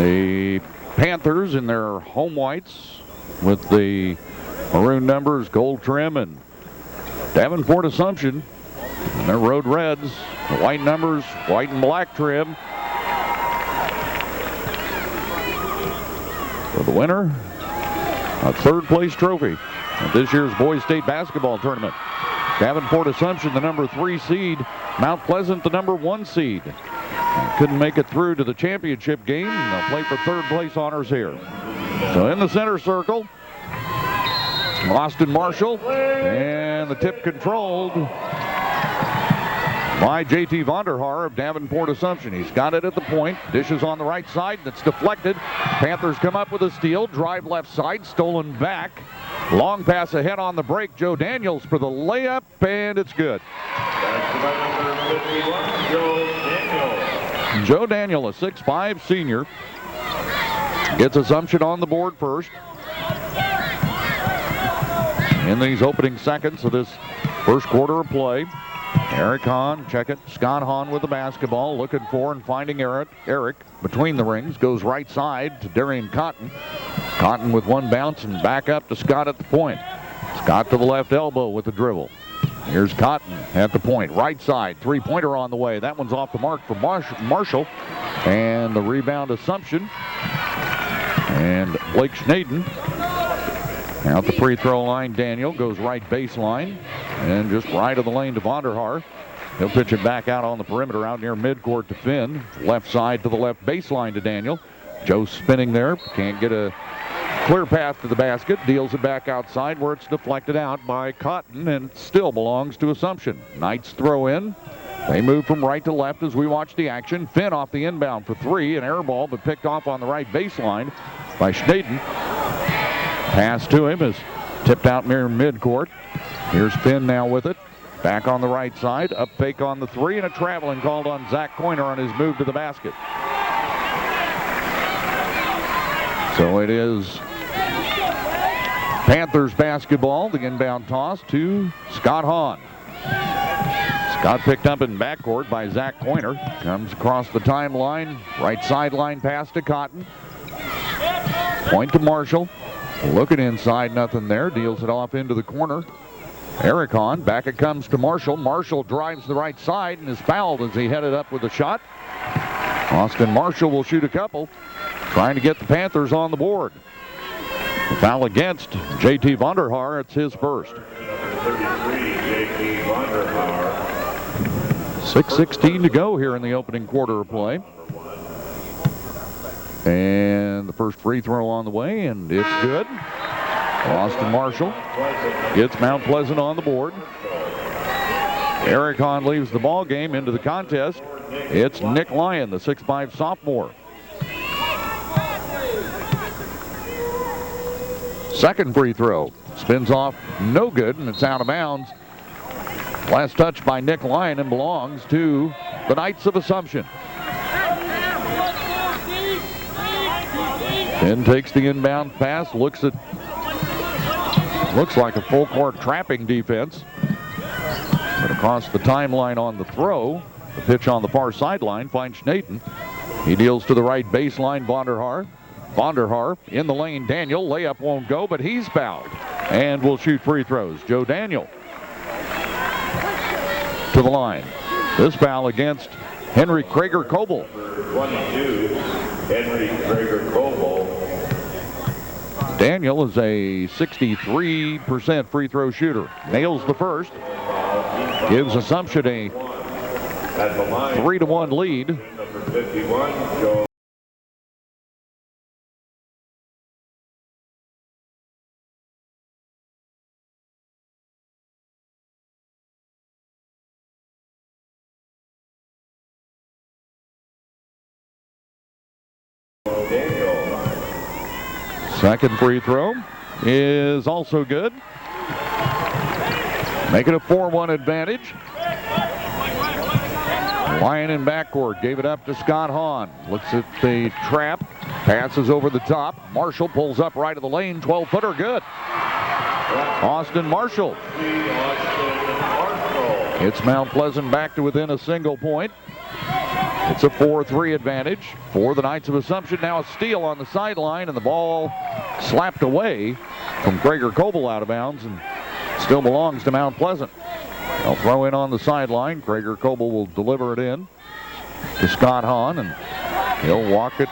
The Panthers in their home whites with the maroon numbers, gold trim, and Davenport Assumption in their road reds, the white numbers, white and black trim. For the winner, a third place trophy at this year's Boys State Basketball Tournament. Davenport Assumption, the number 3 seed. Mount Pleasant, the number 1 seed. Couldn't make it through to the championship game. They'll play for third place honors here. So in the center circle, Austin Marshall, and the tip controlled by J.T. Vonderhaar of Davenport Assumption. He's got it at the point, dishes on the right side, that's deflected. Panthers come up with a steal, drive left side, stolen back. Long pass ahead on the break, Joe Daniels for the layup, and it's good. Joe Daniel, a 6'5" senior, gets Assumption on the board first. In these opening seconds of this first quarter of play, Eric Hahn, check it, Scott Hahn with the basketball, looking for and finding Eric between the rings, goes right side to Darian Cotton. Cotton with one bounce and back up to Scott at the point. Scott to the left elbow with the dribble. Here's Cotton at the point, right side, three-pointer on the way. That one's off the mark for Marshall. And the rebound Assumption. And Blake Schnaden out the free throw line. Daniel goes right baseline and just right of the lane to Vonderhaar. He'll pitch it back out on the perimeter out near midcourt to Finn. Left side to the left baseline to Daniel. Joe spinning there, can't get a clear path to the basket, deals it back outside where it's deflected out by Cotton and still belongs to Assumption. Knights throw in. They move from right to left as we watch the action. Finn off the inbound for 3, an air ball, but picked off on the right baseline by Schnaden. Pass to him is tipped out near midcourt. Here's Finn now with it. Back on the right side, up fake on the 3, and a traveling called on Zach Coiner on his move to the basket. So it is Panthers basketball, the inbound toss to Scott Hahn. Scott picked up in backcourt by Zach Coiner. Comes across the timeline, right sideline pass to Cotton. Point to Marshall. Looking inside, nothing there. Deals it off into the corner. Eric Hahn, back it comes to Marshall. Marshall drives the right side and is fouled as he headed up with a shot. Austin Marshall will shoot a couple, trying to get the Panthers on the board. The foul against J.T. Vonderhaar. It's his first. 6:16 to go here in the opening quarter of play. And the first free throw on the way, and it's good. Austin Marshall gets Mount Pleasant on the board. Eric Hahn leaves the ball game into the contest. It's Nick Lyon, the 6'5" sophomore. Second free throw. Spins off, no good, and it's out of bounds. Last touch by Nick Lyon and belongs to the Knights of Assumption. Finn takes the inbound pass, looks like a full court trapping defense. But across the timeline on the throw, the pitch on the far sideline finds Schnaden. He deals to the right baseline, Vonderhaar. Vonderhaar in the lane, Daniel. Layup won't go, but he's fouled and will shoot free throws. Joe Daniel to the line. This foul against Henry Krager-Coble. 22, Henry Krager-Coble. Daniel is a 63% free throw shooter. Nails the first. Gives Assumption a 3-1 lead. Number 51, Joe. Second free throw is also good. Make it a 4-1 advantage. Lyon in backcourt, gave it up to Scott Hahn. Looks at the trap, passes over the top. Marshall pulls up right of the lane, 12-footer, good. Austin Marshall. It's Mount Pleasant back to within a single point. It's a 4-3 advantage for the Knights of Assumption. Now a steal on the sideline, and the ball slapped away from Gregor Coble out of bounds and still belongs to Mount Pleasant. They'll throw in on the sideline. Gregor Coble will deliver it in to Scott Hahn, and he'll walk it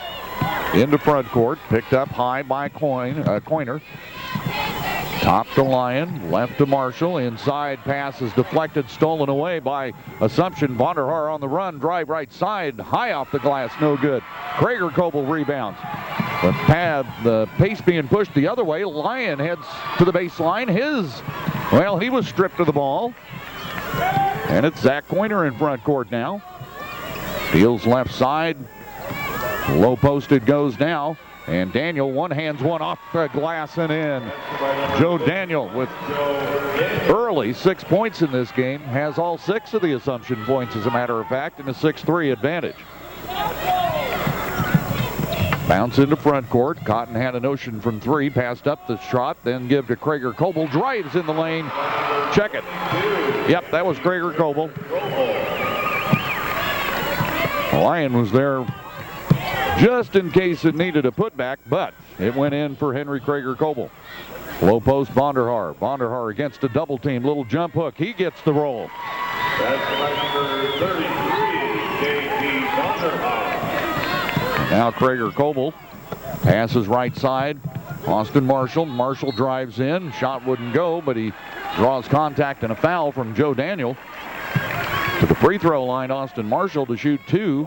into front court. Picked up high by Coiner. Top to Lyon, left to Marshall. Inside pass is deflected, stolen away by Assumption. Vonderhaar on the run, drive right side, high off the glass, no good. Gregor Coble rebounds. The pace being pushed the other way. Lyon heads to the baseline. He was stripped of the ball. And it's Zach Coiner in front court now. Steals left side. Low post it goes now. And Daniel one-hands one off the glass and in. Joe Daniel with early 6 points in this game. Has all 6 of the Assumption points, as a matter of fact, in a 6-3 advantage. Bounce into front court. Cotton had a notion from 3. Passed up the shot. Then give to Gregor Coble. Drives in the lane. Check it. Yep, that was Gregor Coble. Lyon was there just in case it needed a putback, but it went in for Henry Gregor Coble. Low post Vonderhaar. Vonderhaar against a double team. Little jump hook. He gets the roll. That's number 33, J.P. Vonderhaar. Now Gregor Coble passes right side. Austin Marshall. Marshall drives in. Shot wouldn't go, but he draws contact and a foul from Joe Daniel. To the free throw line, Austin Marshall to shoot 2.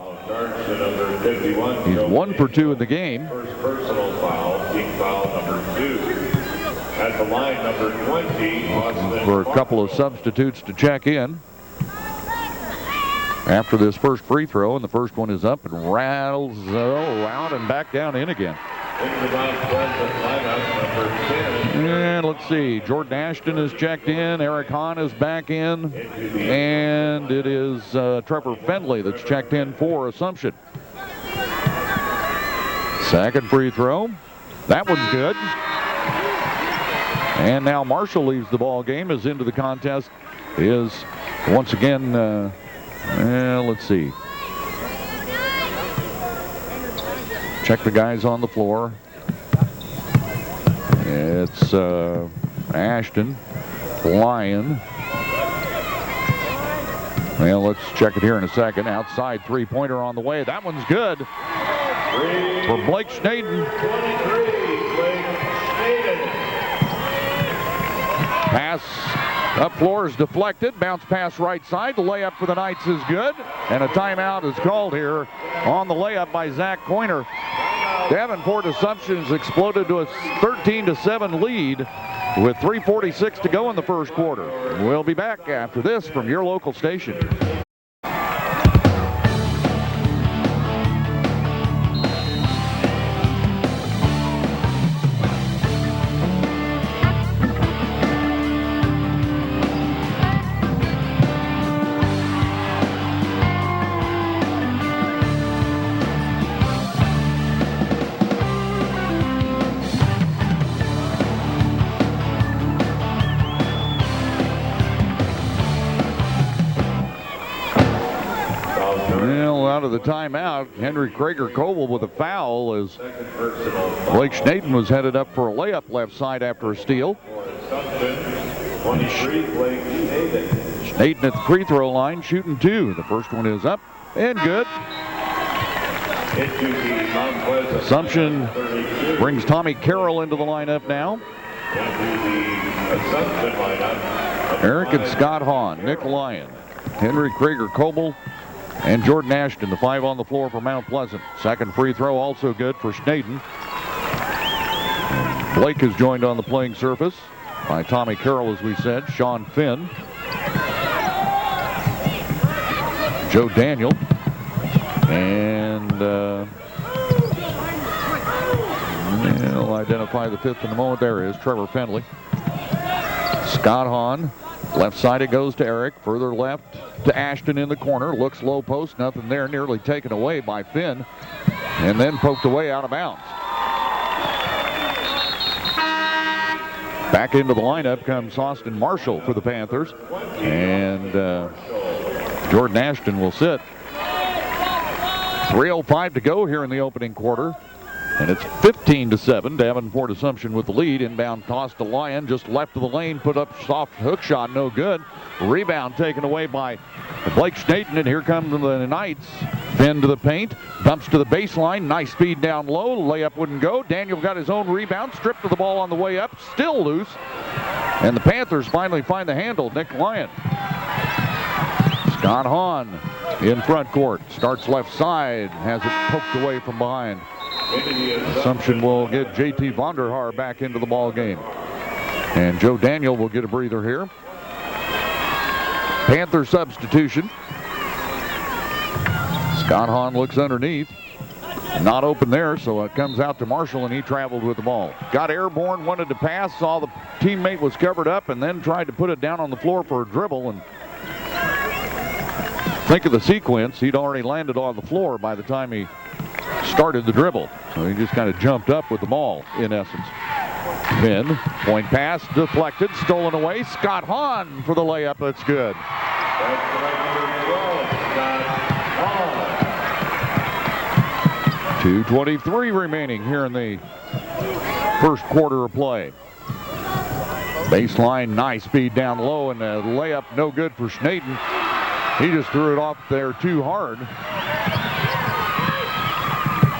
He's 1 for 2 in the game. First personal foul, team foul number 2. At the line, number 20, Austin for a couple of substitutes to check in after this first free throw, and the first one is up and rattles out and back down in again. And let's see, Jordan Ashton is checked in, Eric Hahn is back in, and it is Trevor Fendley that's checked in for Assumption. Second free throw, that one's good. And now Marshall leaves the ball game, as into the contest is once again, let's see. Check the guys on the floor. It's Ashton, Lyon. Well, let's check it here in a second. Outside three-pointer on the way. That one's good for Blake Schnaden. 23, Blake Schnaden. Pass up floor is deflected. Bounce pass right side. The layup for the Knights is good. And a timeout is called here on the layup by Zach Coiner. Davenport Assumptions exploded to a 13-7 lead with 3:46 to go in the first quarter. We'll be back after this from your local station. Out of the timeout, Henry Gregor Coble with a foul as Blake Schnaden was headed up for a layup left side after a steal. 23, Blake Schnaden. Schnaden at the free throw line, shooting 2. The first one is up and good. Assumption brings Tommy Carroll into the lineup now. Eric and Scott Hahn, Nick Lyon, Henry Gregor Coble, and Jordan Ashton, the 5 on the floor for Mount Pleasant. Second free throw also good for Schnaden. Blake is joined on the playing surface by Tommy Carroll, as we said, Sean Finn, Joe Daniel, and we'll identify the 5th in a moment. There is Trevor Fendley. Scott Hahn. Left side it goes to Eric. Further left to Ashton in the corner. Looks low post. Nothing there. Nearly taken away by Finn. And then poked away out of bounds. Back into the lineup comes Austin Marshall for the Panthers. And Jordan Ashton will sit. 3:05 to go here in the opening quarter. And it's 15-7. Davenport Assumption with the lead. Inbound toss to Lyon, just left of the lane, put up soft hook shot, no good. Rebound taken away by Blake Schnaden, and here come the Knights. Finn to the paint, dumps to the baseline, nice speed down low, layup wouldn't go. Daniel got his own rebound, stripped of the ball on the way up, still loose. And the Panthers finally find the handle, Nick Lyon. Scott Hahn in front court, starts left side, has it poked away from behind. Assumption will get J.T. Vonderhaar back into the ball game. And Joe Daniel will get a breather here. Panther substitution. Scott Hahn looks underneath. Not open there, so it comes out to Marshall, and he traveled with the ball. Got airborne, wanted to pass, saw the teammate was covered up, and then tried to put it down on the floor for a dribble. And think of the sequence. He'd already landed on the floor by the time he started the dribble. So he just kind of jumped up with the ball, in essence. Finn, point pass, deflected, stolen away. Scott Hahn for the layup. That's good. That's number 12, Scott Hahn. 2:23 remaining here in the first quarter of play. Baseline, nice speed down low, and a layup no good for Schnaden. He just threw it off there too hard.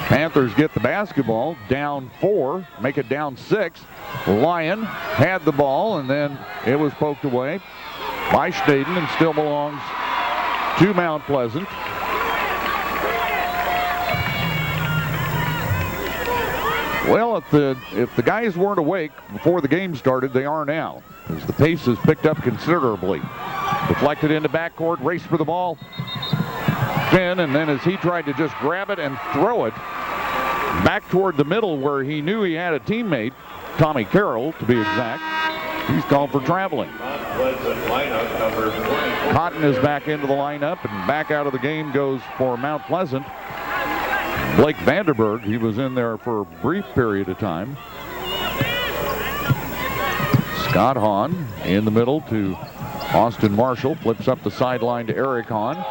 Panthers get the basketball, down 4, make it down 6. Lyon had the ball, and then it was poked away by Schnaden and still belongs to Mount Pleasant. Well, if the guys weren't awake before the game started, they are now, as the pace has picked up considerably. Deflected into backcourt, race for the ball. Finn, and then as he tried to just grab it and throw it back toward the middle where he knew he had a teammate, Tommy Carroll to be exact, he's called for traveling. Cotton is back into the lineup, and back out of the game goes for Mount Pleasant Blake Vanderberg. He was in there for a brief period of time. Scott Hahn in the middle to Austin Marshall, flips up the sideline to Eric Hahn.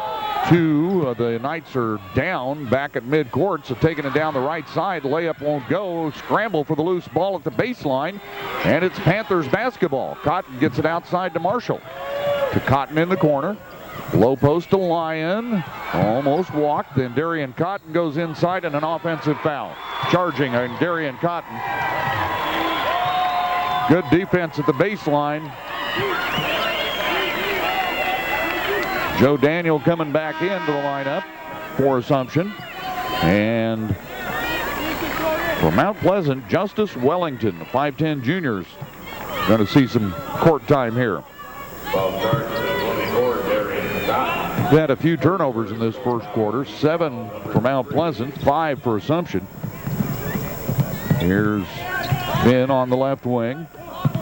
The Knights are down back at midcourt, so taking it down the right side. Layup won't go. Scramble for the loose ball at the baseline, and it's Panthers basketball. Cotton gets it outside to Marshall. To Cotton in the corner. Low post to Lyon. Almost walked. Then Darian Cotton goes inside, and an offensive foul. Charging on Darian Cotton. Good defense at the baseline. Joe Daniel coming back into the lineup for Assumption. And for Mount Pleasant, Justice Wellington, the 5'10 juniors, going to see some court time here. We've had a few turnovers in this first quarter. 7 for Mount Pleasant, 5 for Assumption. Here's Finn on the left wing.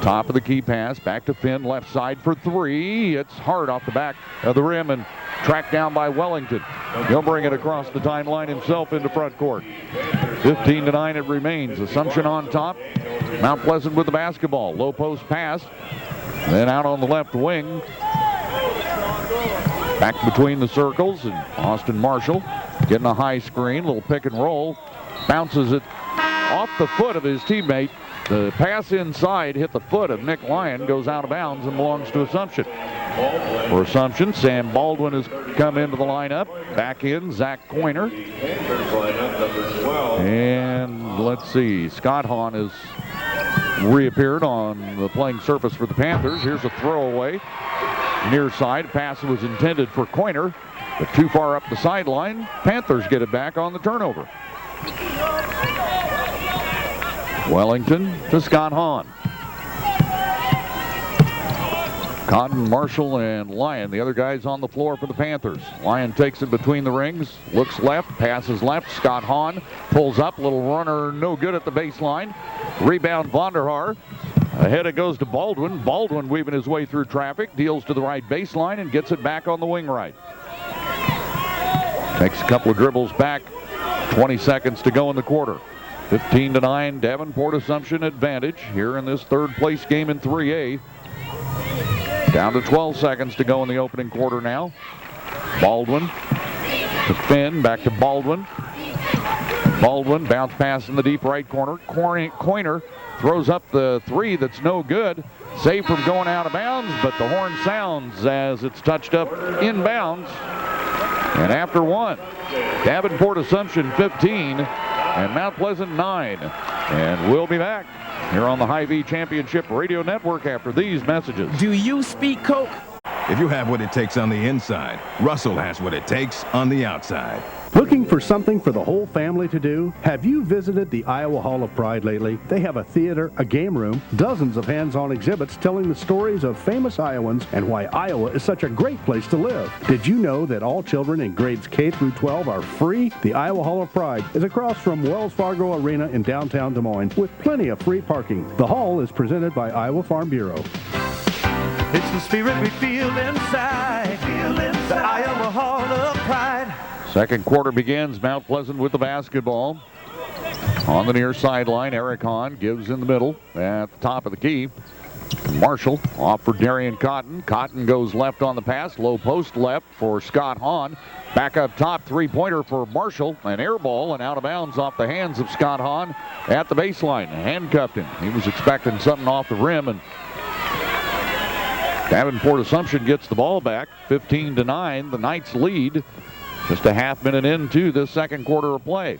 Top of the key pass, back to Finn, left side for 3. It's hard off the back of the rim and tracked down by Wellington. He'll bring it across the timeline himself into front court. 15-9 it remains. Assumption on top. Mount Pleasant with the basketball. Low post pass. Then out on the left wing. Back between the circles, and Austin Marshall getting a high screen, little pick and roll. Bounces it off the foot of his teammate. The pass inside hit the foot of Nick Lyon, goes out of bounds and belongs to Assumption. For Assumption, Sam Baldwin has come into the lineup. Back in, Zach Coiner. And let's see, Scott Hahn has reappeared on the playing surface for the Panthers. Here's a throwaway. Near side, pass was intended for Coiner, but too far up the sideline. Panthers get it back on the turnover. Wellington to Scott Hahn. Cotton, Marshall, and Lyon, the other guys on the floor for the Panthers. Lyon takes it between the rings, looks left, passes left. Scott Hahn pulls up, little runner, no good at the baseline. Rebound, Vonderhaar. Ahead it goes to Baldwin. Baldwin weaving his way through traffic, deals to the right baseline and gets it back on the wing right. Takes a couple of dribbles back. 20 seconds to go in the quarter. 15-9, Davenport Assumption advantage here in this third place game in 3A. Down to 12 seconds to go in the opening quarter now. Baldwin to Finn, back to Baldwin. Baldwin, bounce pass in the deep right corner. Coiner throws up the three that's no good. Saved from going out of bounds, but the horn sounds as it's touched up inbounds. And after one, Davenport Assumption 15 and Mount Pleasant 9. And we'll be back here on the Hy-Vee Championship Radio Network after these messages. Do you speak Coke? If you have what it takes on the inside, Russell has what it takes on the outside. Looking for something for the whole family to do? Have you visited the Iowa Hall of Pride lately? They have a theater, a game room, dozens of hands-on exhibits telling the stories of famous Iowans and why Iowa is such a great place to live. Did you know that all children in grades K through 12 are free? The Iowa Hall of Pride is across from Wells Fargo Arena in downtown Des Moines with plenty of free parking. The hall is presented by Iowa Farm Bureau. It's the spirit we feel inside. The Iowa Hall of Pride. Second quarter begins. Mount Pleasant with the basketball. On the near sideline, Eric Hahn gives in the middle at the top of the key. Marshall off for Darian Cotton. Cotton goes left on the pass. Low post left for Scott Hahn. Back up top, three-pointer for Marshall. An air ball and out of bounds off the hands of Scott Hahn at the baseline. Handcuffed him. He was expecting something off the rim, and Davenport Assumption gets the ball back. 15-9, the Knights lead. Just a half minute into the second quarter of play.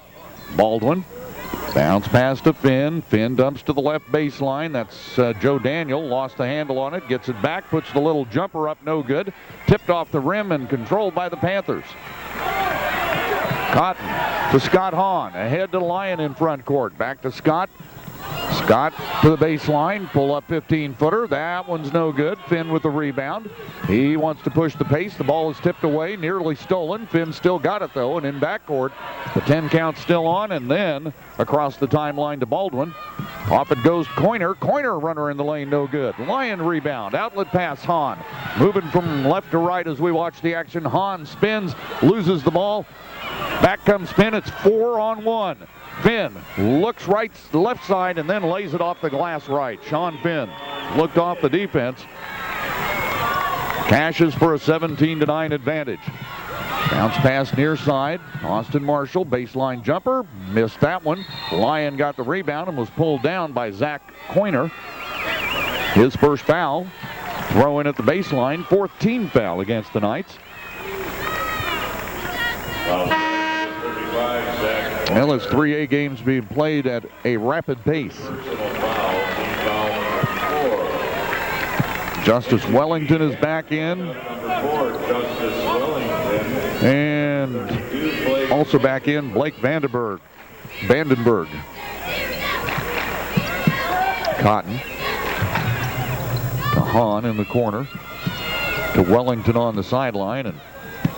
Baldwin, bounce pass to Finn. Finn dumps to the left baseline. That's Joe Daniel. Lost the handle on it. Gets it back. Puts the little jumper up. No good. Tipped off the rim and controlled by the Panthers. Cotton to Scott Hahn. Ahead to Lyon in front court. Back to Scott. Scott to the baseline, pull up 15-footer. That one's no good. Finn with the rebound. He wants to push the pace. The ball is tipped away, nearly stolen. Finn still got it, though, and in backcourt, the 10 count still on, and then across the timeline to Baldwin. Off it goes Coiner. Coiner runner in the lane, no good. Lyon rebound. Outlet pass, Hahn. Moving from left to right as we watch the action. Hahn spins, loses the ball. Back comes Finn. It's 4-on-1. Finn looks right, left side, and then lays it off the glass right. Sean Finn looked off the defense. Cashes for a 17-9 advantage. Bounce pass near side. Austin Marshall, baseline jumper. Missed that one. Lyon got the rebound and was pulled down by Zach Coiner. His first foul. Throw in at the baseline. Fourth team foul against the Knights. Well, it's 3A games being played at a rapid pace. Justice Wellington is back in. And also back in, Blake Vandenberg. Cotton to Hahn in the corner. To Wellington on the sideline, and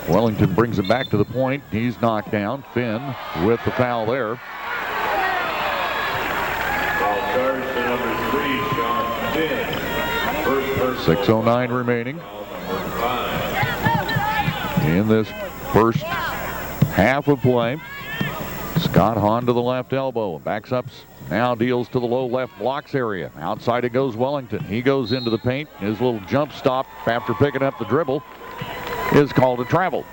Wellington brings it back to the point. He's knocked down. Finn with the foul there. Foul charge to number 3, Sean Finn. First 6:09 remaining in this first half of play. Scott Hahn to the left elbow. Backs up. Now deals to the low left blocks area. Outside it goes Wellington. He goes into the paint. His little jump stop after picking up the dribble is called a travel.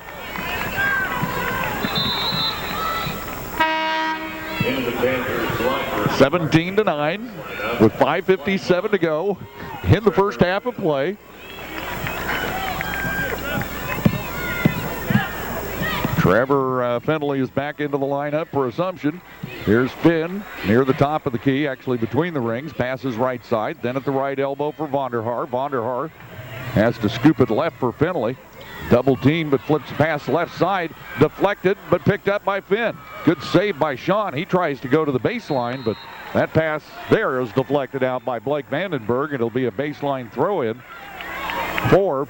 into the Panthers line. 17-9 with 5:57 to go in the first half of play. Trevor Findlay is back into the lineup for Assumption. Here's Finn near the top of the key, actually between the rings. Passes right side, then at the right elbow for Vonderhaar. Vonderhaar has to scoop it left for Findlay. Double team, but flips past left side. Deflected, but picked up by Finn. Good save by Sean. He tries to go to the baseline, but that pass there is deflected out by Blake Vandenberg. It'll be a baseline throw-in for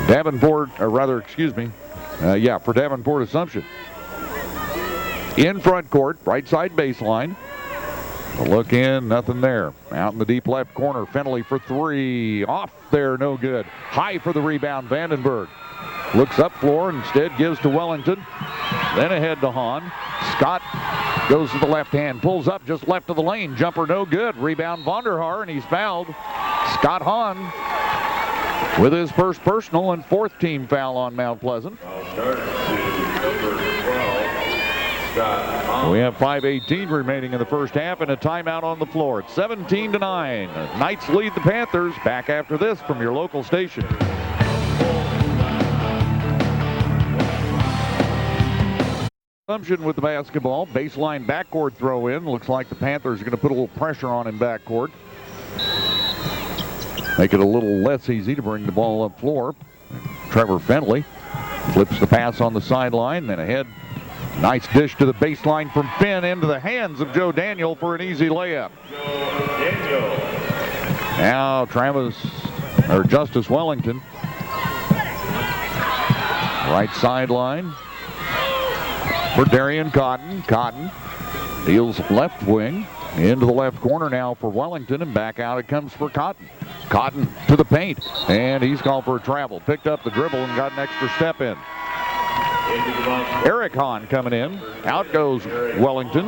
Davenport, or rather, excuse me, for Davenport Assumption. In front court, right side baseline. A look in, nothing there. Out in the deep left corner, Findlay for three. Off there, no good. High for the rebound, Vandenberg. Looks up floor, instead gives to Wellington. Then ahead to Hahn. Scott goes to the left hand, pulls up just left of the lane. Jumper no good. Rebound Vonderhaar, and he's fouled. Scott Hahn with his first personal and fourth team foul on Mount Pleasant. We have 5:18 remaining in the first half and a timeout on the floor. It's 17-9. Knights lead the Panthers. Back after this from your local station. Assumption with the basketball. Baseline backcourt throw in. Looks like the Panthers are going to put a little pressure on in backcourt. Make it a little less easy to bring the ball up floor. Trevor Fenley flips the pass on the sideline, then ahead. Nice dish to the baseline from Finn into the hands of Joe Daniel for an easy layup. Now Justice Wellington. Right sideline for Darian Cotton. Cotton deals left wing into the left corner now for Wellington, and back out it comes for Cotton. Cotton to the paint, and he's called for a travel. Picked up the dribble and got an extra step in. Eric Hahn coming in. Out goes Wellington.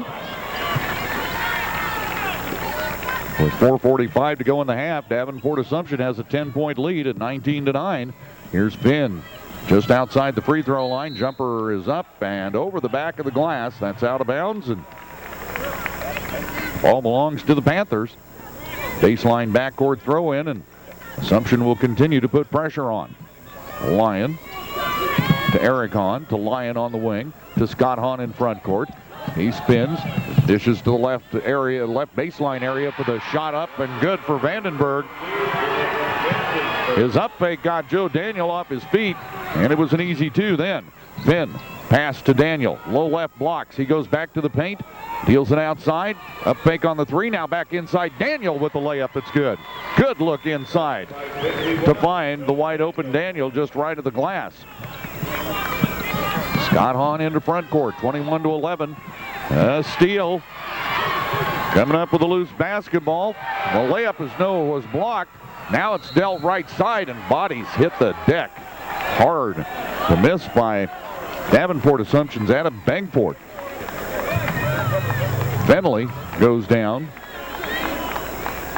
With 4:45 to go in the half, Davenport Assumption has a 10-point lead at 19-9. Here's Finn just outside the free throw line. Jumper is up and over the back of the glass. That's out of bounds, and ball belongs to the Panthers. Baseline backcourt throw in, and Assumption will continue to put pressure on. Lyon to Eric Hahn, to Lyon on the wing, to Scott Hahn in front court. He spins, dishes to the left baseline area for the shot up, and good for Vandenberg. His up fake got Joe Daniel off his feet, and it was an easy two then. Finn, pass to Daniel, low left blocks. He goes back to the paint, deals it outside, up fake on the three, now back inside. Daniel with the layup, that's good. Good look inside to find the wide open Daniel just right of the glass. Scott Hahn into front court, 21-11. Steele coming up with a loose basketball. The layup was blocked. Now it's dealt right side, and bodies hit the deck hard. The miss by Davenport Assumption's Adam Bangport. Fenley goes down,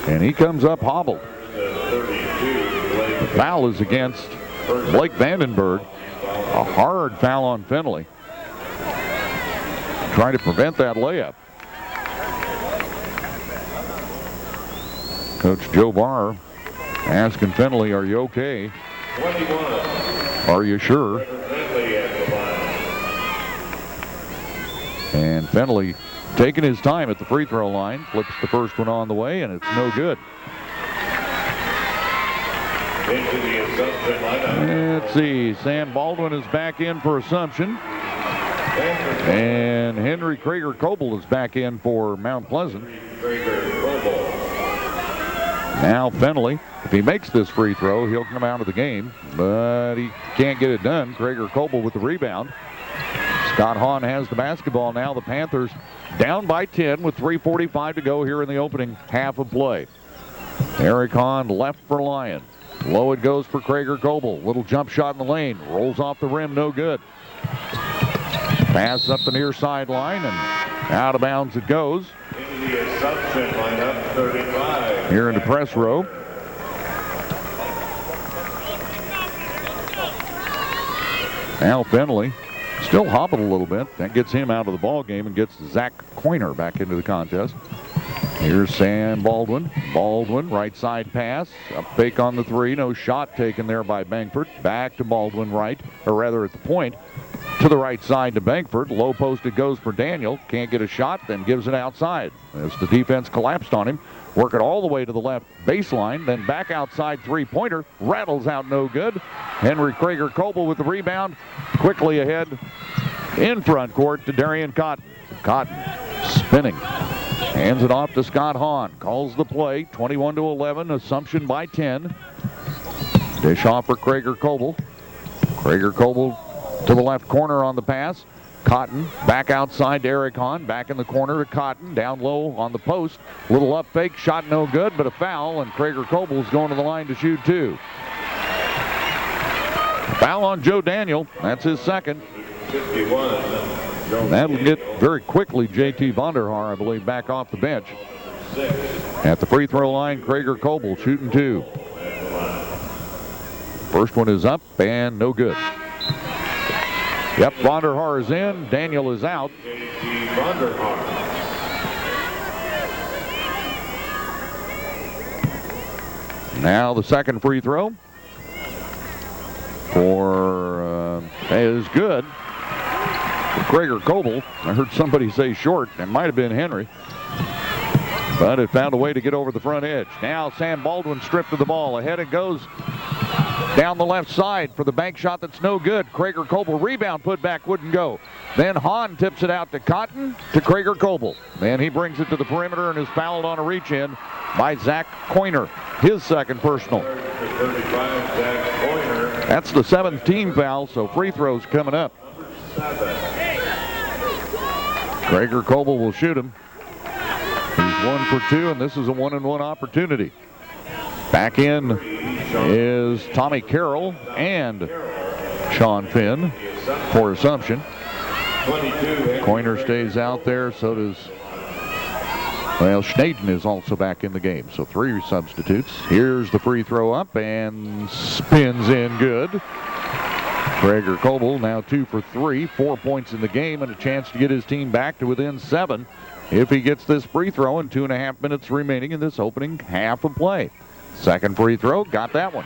and he comes up hobbled. The foul is against Blake Vandenberg. A hard foul on Fenley. Trying to prevent that layup. Coach Joe Barr asking Fenley, are you okay? 21. Are you sure? And Fenley taking his time at the free throw line. Flips the first one on the way, and it's no good. Into the Assumption lineup. Let's see. Sam Baldwin is back in for Assumption. And Henry Krager-Coble is back in for Mount Pleasant. Now Fenley, if he makes this free throw, he'll come out of the game, but he can't get it done. Krager-Coble with the rebound. Scott Hahn has the basketball now. The Panthers down by 10 with 3:45 to go here in the opening half of play. Eric Hahn left for Lyon. Low it goes for Krager-Coble. Little jump shot in the lane. Rolls off the rim, no good. Pass up the near sideline, and out of bounds it goes. Into the Assumption lineup, 35. Here in the press row. Al Fenley still hobbled a little bit. That gets him out of the ball game and gets Zach Coiner back into the contest. Here's Sam Baldwin. Baldwin, right side pass. A fake on the three. No shot taken there by Bangford. Back to Baldwin right, or rather at the point. To the right side to Bangford. Low post it goes for Daniel. Can't get a shot, then gives it outside. As the defense collapsed on him. Work it all the way to the left baseline. Then back outside three-pointer. Rattles out no good. Henry Krager-Coble with the rebound. Quickly ahead in front court to Darian Cotton. Cotton spinning. Hands it off to Scott Hahn. Calls the play. 21-11. Assumption by 10. Dish off for Krager-Coble. Krager-Coble to the left corner on the pass. Cotton back outside to Eric Hahn. Back in the corner to Cotton. Down low on the post. Little up fake. Shot no good, but a foul. And Krager-Coble's going to the line to shoot two. Foul on Joe Daniel. That's his second. 51. That'll get very quickly J.T. Vonderhaar, I believe, back off the bench. At the free throw line, Krager-Coble shooting two. First one is up and no good. Yep, Vonderhaar is in. Daniel is out. J.T. Vonderhaar. Now the second free throw for is good. Gregor Coble. I heard somebody say short. It might have been Henry. But it found a way to get over the front edge. Now Sam Baldwin stripped of the ball. Ahead it goes down the left side for the bank shot that's no good. Gregor Coble rebound, put back, wouldn't go. Then Hahn tips it out to Cotton, to Gregor Coble. Then he brings it to the perimeter and is fouled on a reach-in by Zach Coiner. His second personal. 35, Zach Coiner. That's the 7th team foul, so free throws coming up. Gregor Coble will shoot him. He's 1 for 2, and this is a 1-and-1 opportunity. Back in is Tommy Carroll and Sean Finn for Assumption. Coiner stays out there, so does, well, Schnaden is also back in the game, so 3 substitutes. Here's the free throw up and spins in good. Gregor Coble now 2 for 3, 4 points in the game, and a chance to get his team back to within 7 if he gets this free throw in 2.5 minutes remaining in this opening half of play. Second free throw, got that one.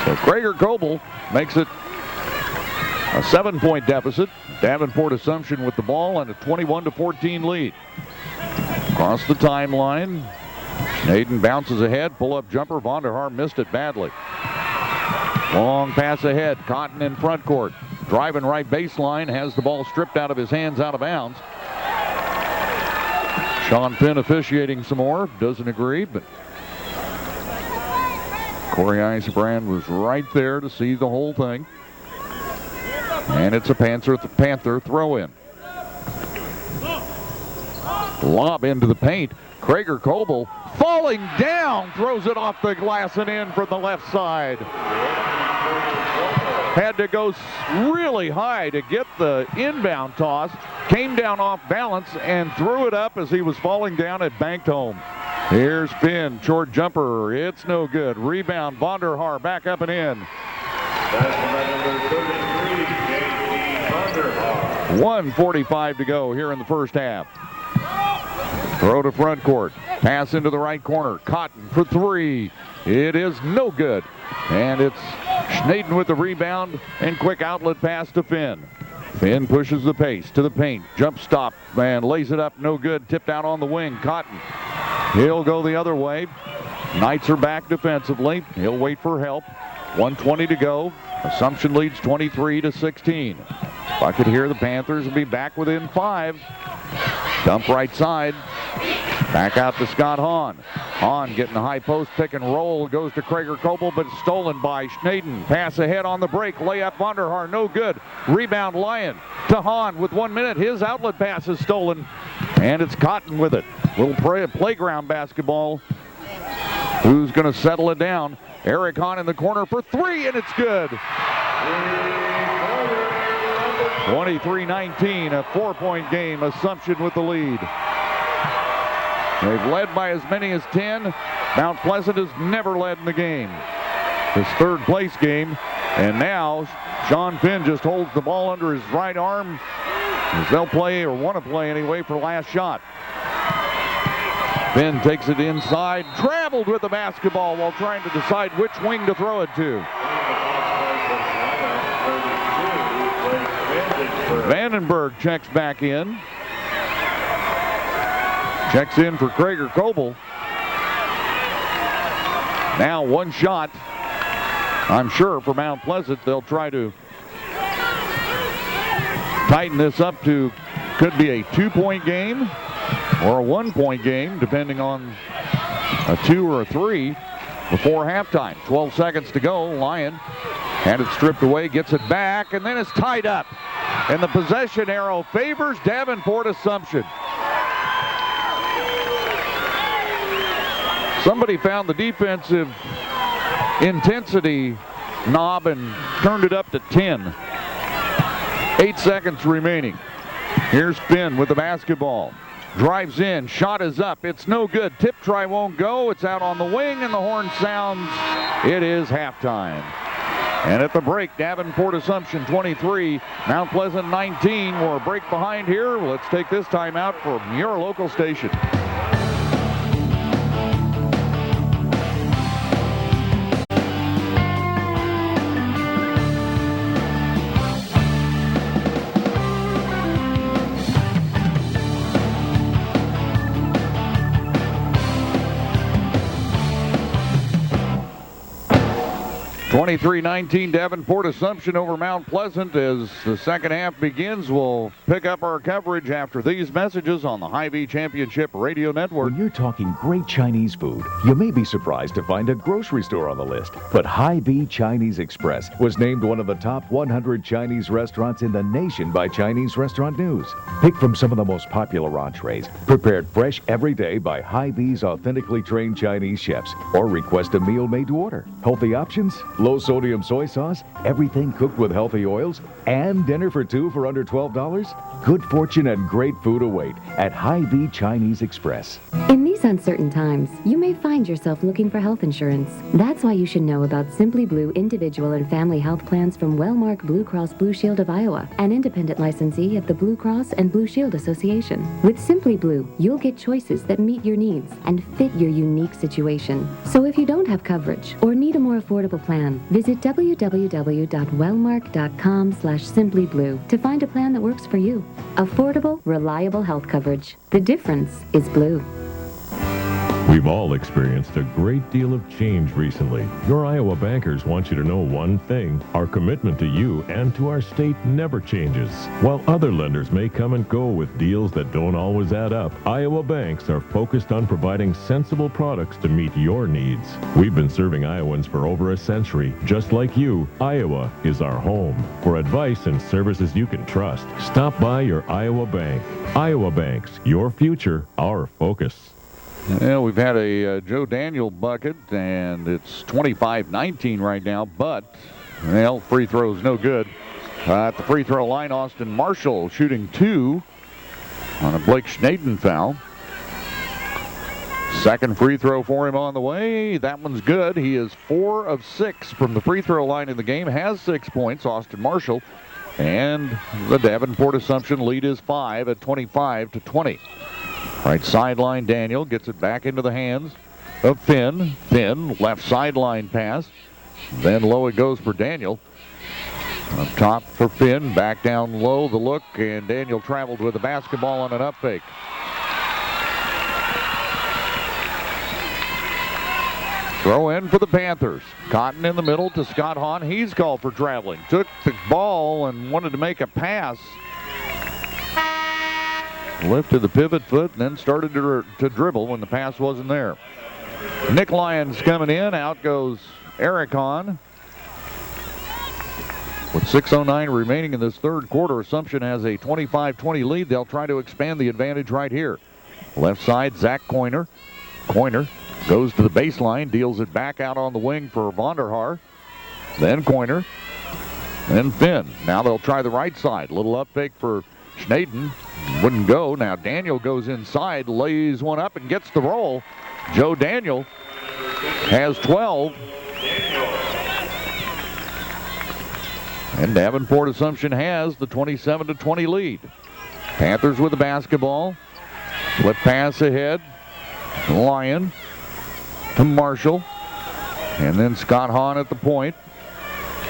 So Gregor Coble makes it a 7-point deficit. Davenport Assumption with the ball and a 21-14 lead. Across the timeline, Schnaden bounces ahead, pull-up jumper. Vonderhaar missed it badly. Long pass ahead, Cotton in front court. Driving right baseline, has the ball stripped out of his hands, out of bounds. Sean Finn officiating some more, doesn't agree, but Corey Eisenbrand was right there to see the whole thing. And it's a Panther throw-in. Lob into the paint. Gregor Coble falling down, throws it off the glass and in from the left side. Had to go really high to get the inbound toss. Came down off balance and threw it up as he was falling down. It banked home. Here's Finn, short jumper. It's no good. Rebound, Vonderhaar back up and in. That's number 33, J.T. Vonderhaar. 1:45 to go here in the first half. Throw to front court. Pass into the right corner. Cotton for 3. It is no good. And it's Schnaden with the rebound and quick outlet pass to Finn. Finn pushes the pace to the paint. Jump stop and lays it up. No good. Tipped out on the wing. Cotton. He'll go the other way. Knights are back defensively. He'll wait for help. 1:20 to go. Assumption leads 23-16. Bucket here. The Panthers will be back within 5. Dump right side. Back out to Scott Hahn. Hahn getting the high post, pick and roll. Goes to Gregor Coble, but it's stolen by Schnaden. Pass ahead on the break. Layup Vonderhaar, no good. Rebound Lyon to Hahn with 1 minute. His outlet pass is stolen, and it's Cotton with it. Little playground basketball. Who's going to settle it down? Eric Hahn in the corner for 3, and it's good. 23-19, a 4-point game. Assumption with the lead. They've led by as many as 10. Mount Pleasant has never led in the game. His third place game. And now Sean Finn just holds the ball under his right arm as they'll play, or want to play anyway, for last shot. Finn takes it inside, traveled with the basketball while trying to decide which wing to throw it to. Vandenberg checks back in. Checks in for Gregor Coble. Now 1 shot. I'm sure for Mount Pleasant they'll try to tighten this up to, could be a 2-point game or a 1-point game, depending on a 2 or a 3 before halftime. 12 seconds to go. Lyon had it stripped away, gets it back, and then it's tied up. And the possession arrow favors Davenport Assumption. Somebody found the defensive intensity knob and turned it up to 10. 8 seconds remaining. Here's Finn with the basketball. Drives in, shot is up, it's no good. Tip try won't go, it's out on the wing, and the horn sounds. It is halftime. And at the break, Davenport Assumption 23, Mount Pleasant 19. We're a break behind here. Let's take this time out from your local station. 23-19 Davenport Assumption over Mount Pleasant. As the second half begins, we'll pick up our coverage after these messages on the Hy-Vee Championship Radio Network. When you're talking great Chinese food, you may be surprised to find a grocery store on the list. But Hy-Vee Chinese Express was named one of the top 100 Chinese restaurants in the nation by Chinese Restaurant News. Pick from some of the most popular entrees, prepared fresh every day by Hy-Vee's authentically trained Chinese chefs, or request a meal made to order. Healthy options, low-sodium soy sauce, everything cooked with healthy oils, and dinner for two for under $12? Good fortune and great food await at Hy-Vee Chinese Express. In these uncertain times, you may find yourself looking for health insurance. That's why you should know about Simply Blue individual and family health plans from Wellmark Blue Cross Blue Shield of Iowa, an independent licensee of the Blue Cross and Blue Shield Association. With Simply Blue, you'll get choices that meet your needs and fit your unique situation. So if you don't have coverage or need a more affordable plan, visit www.wellmark.com/simplyblue to find a plan that works for you. Affordable, reliable health coverage. The difference is blue. We've all experienced a great deal of change recently. Your Iowa bankers want you to know one thing. Our commitment to you and to our state never changes. While other lenders may come and go with deals that don't always add up, Iowa banks are focused on providing sensible products to meet your needs. We've been serving Iowans for over a century. Just like you, Iowa is our home. For advice and services you can trust, stop by your Iowa bank. Iowa banks, your future, our focus. Well, we've had a Joe Daniel bucket, and it's 25-19 right now, but, well, free throw's no good. At the free throw line, Austin Marshall shooting 2 on a Blake Schnaden foul. Second free throw for him on the way. That one's good. He is 4 of 6 from the free throw line in the game, has 6 points, Austin Marshall. And the Davenport Assumption lead is 5 at 25-20. Right sideline, Daniel gets it back into the hands of Finn. Finn, left sideline pass. Then low it goes for Daniel. Up top for Finn, back down low, the look, and Daniel traveled with the basketball on an up fake. Throw in for the Panthers. Cotton in the middle to Scott Hahn. He's called for traveling. Took the ball and wanted to make a pass. Lifted the pivot foot and then started to dribble when the pass wasn't there. Nick Lyons coming in. Out goes Eric Hahn. With 6:09 remaining in this third quarter, Assumption has a 25-20 lead. They'll try to expand the advantage right here. Left side, Zach Coiner. Coiner goes to the baseline, deals it back out on the wing for Vonderhaar. Then Coiner. Then Finn. Now they'll try the right side. Little up fake for Schnaden. Wouldn't go. Now Daniel goes inside, lays one up and gets the roll. Joe Daniel has 12. And Davenport Assumption has the 27-20 lead. Panthers with the basketball. Flip pass ahead. Lyon to Marshall. And then Scott Hahn at the point.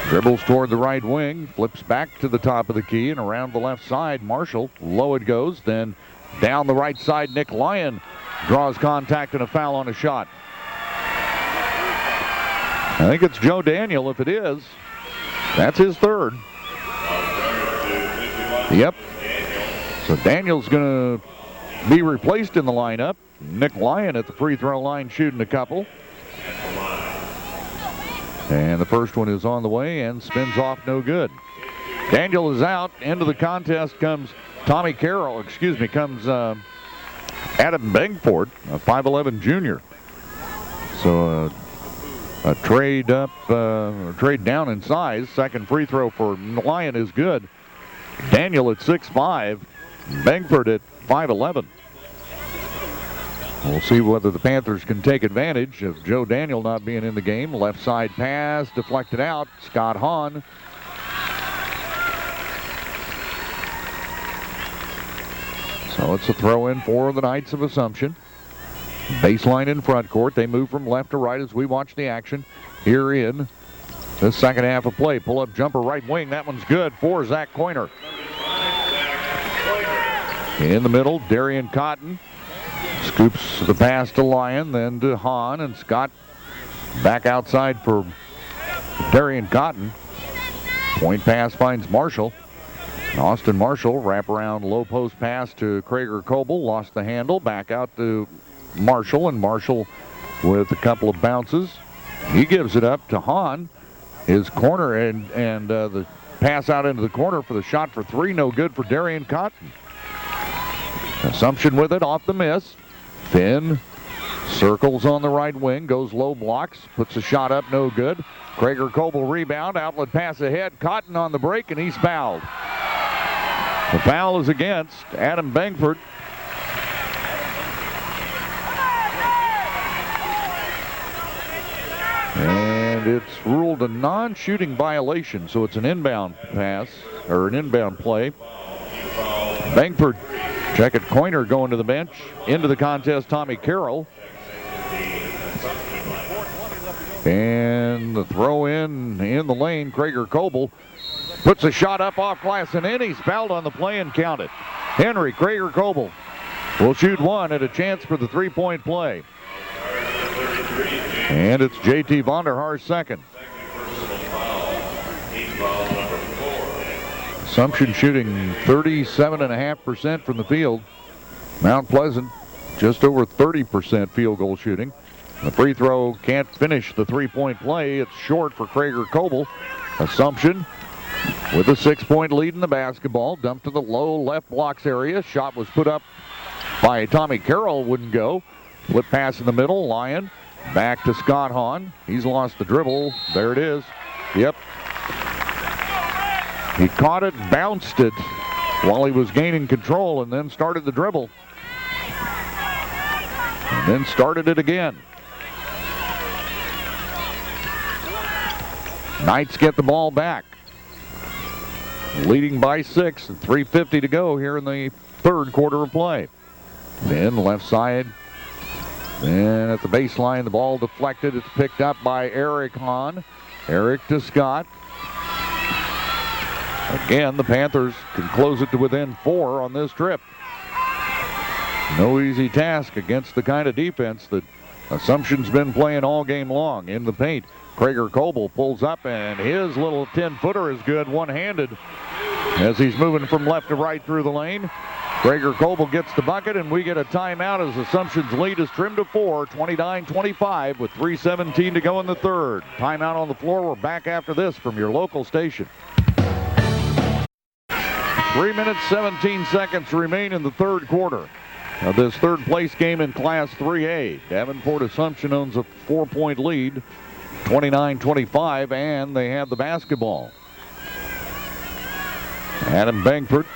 Dribbles toward the right wing, flips back to the top of the key and around the left side. Marshall, low it goes, then down the right side, Nick Lyon draws contact and a foul on a shot. I think it's Joe Daniel. If it is, that's his third. Yep. So Daniel's going to be replaced in the lineup. Nick Lyon at the free throw line shooting a couple. And the first one is on the way and spins off no good. Daniel is out. Into the contest comes Adam Davenport, a 5'11 junior. So a trade up, trade down in size. Second free throw for Lyon is good. Daniel at 6'5", Davenport at 5'11". We'll see whether the Panthers can take advantage of Joe Daniel not being in the game. Left side pass deflected out. Scott Hahn. So it's a throw in for the Knights of Assumption. Baseline in front court. They move from left to right as we watch the action here in the second half of play. Pull-up jumper right wing. That one's good for Zach Coiner. In the middle, Darian Cotton scoops the pass to Lyon, then to Hahn, and Scott back outside for Darian Cotton. Point pass finds Marshall. Austin Marshall, wraparound low post pass to Krager Coble, lost the handle, back out to Marshall, and Marshall with a couple of bounces. He gives it up to Hahn. His corner and the pass out into the corner for the shot for three, no good for Darian Cotton. Assumption with it, off the miss. Finn circles on the right wing, goes low blocks, puts a shot up, no good. Krager Coble rebound, outlet pass ahead, Cotton on the break, and he's fouled. The foul is against Adam Davenport. And it's ruled a non-shooting violation, so it's an inbound pass, or an inbound play. Davenport, check it, Coiner going to the bench. Into the contest, Tommy Carroll. And the throw in the lane, Krager Coble puts a shot up off glass and in. He's fouled on the play and counted. Henry Krager Coble will shoot one at a chance for the three-point play. And it's J.T. Vonderhaar's second. Assumption shooting 37.5% from the field. Mount Pleasant just over 30% field goal shooting. The free throw can't finish the three-point play. It's short for Krager Coble. Assumption with a 6-point lead in the basketball. Dumped to the low left blocks area. Shot was put up by Tommy Carroll. Wouldn't go. Flip pass in the middle. Lyon back to Scott Hahn. He's lost the dribble. There it is. Yep. He caught it, bounced it while he was gaining control, and then started the dribble. And then started it again. Knights get the ball back. Leading by 6 and 3:50 to go here in the third quarter of play. Then left side. Then at the baseline, the ball deflected. It's picked up by Eric Hahn. Eric to Scott. Again, the Panthers can close it to within 4 on this trip. No easy task against the kind of defense that Assumption's been playing all game long. In the paint, Krager Coble pulls up, and his little 10-footer is good one-handed as he's moving from left to right through the lane. Krager Coble gets the bucket, and we get a timeout as Assumption's lead is trimmed to 4, 29-25 with 3:17 to go in the third. Timeout on the floor. We're back after this from your local station. 3 minutes, 17 seconds remain in the third quarter of this third place game in Class 3A. Davenport Assumption owns a 4-point lead, 29-25, and they have the basketball. Adam Davenport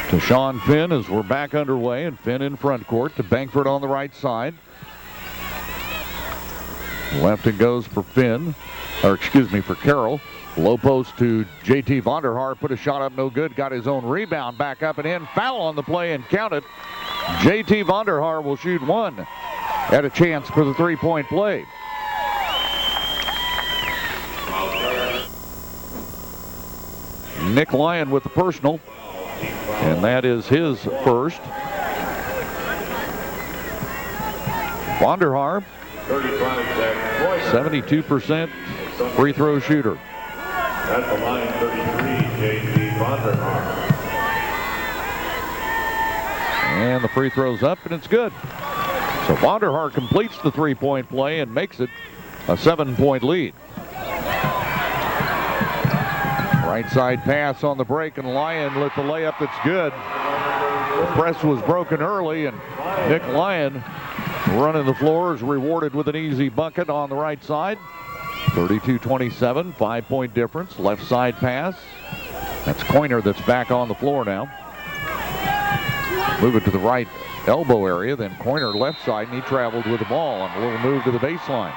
to Sean Finn as we're back underway, and Finn in front court to Davenport on the right side. Left it goes for Finn, or excuse me, for Carroll. Low post to J.T. Vonderhaar, put a shot up, no good, got his own rebound, back up and in, foul on the play and count it. J.T. Vonderhaar will shoot one at a chance for the three-point play. Nick Lyon with the personal, and that is his first. Vonderhaar, 72% free throw shooter. At the line, 33, J.T. Vonderhaar. And the free throw's up, and it's good. So Vonderhaar completes the three-point play and makes it a 7-point lead. Right side pass on the break, and Lyon lit the layup that's good. The press was broken early, and Nick Lyon running the floor is rewarded with an easy bucket on the right side. 32-27, 5-point difference. Left side pass. That's Coiner that's back on the floor now. Move it to the right elbow area. Then Coiner left side, and he traveled with the ball on a little move to the baseline.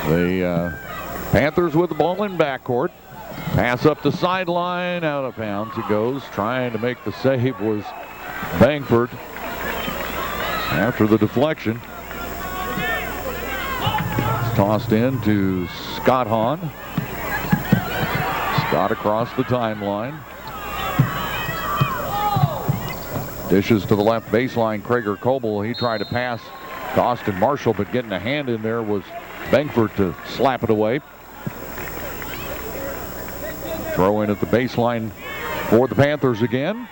The Panthers with the ball in backcourt. Pass up the sideline, out of bounds it goes. Trying to make the save was Davenport after the deflection. It's tossed in to Scott Hahn. Scott across the timeline. Dishes to the left baseline. Krager Coble, he tried to pass to Austin Marshall, but getting a hand in there was Davenport to slap it away. Throw in at the baseline for the Panthers again.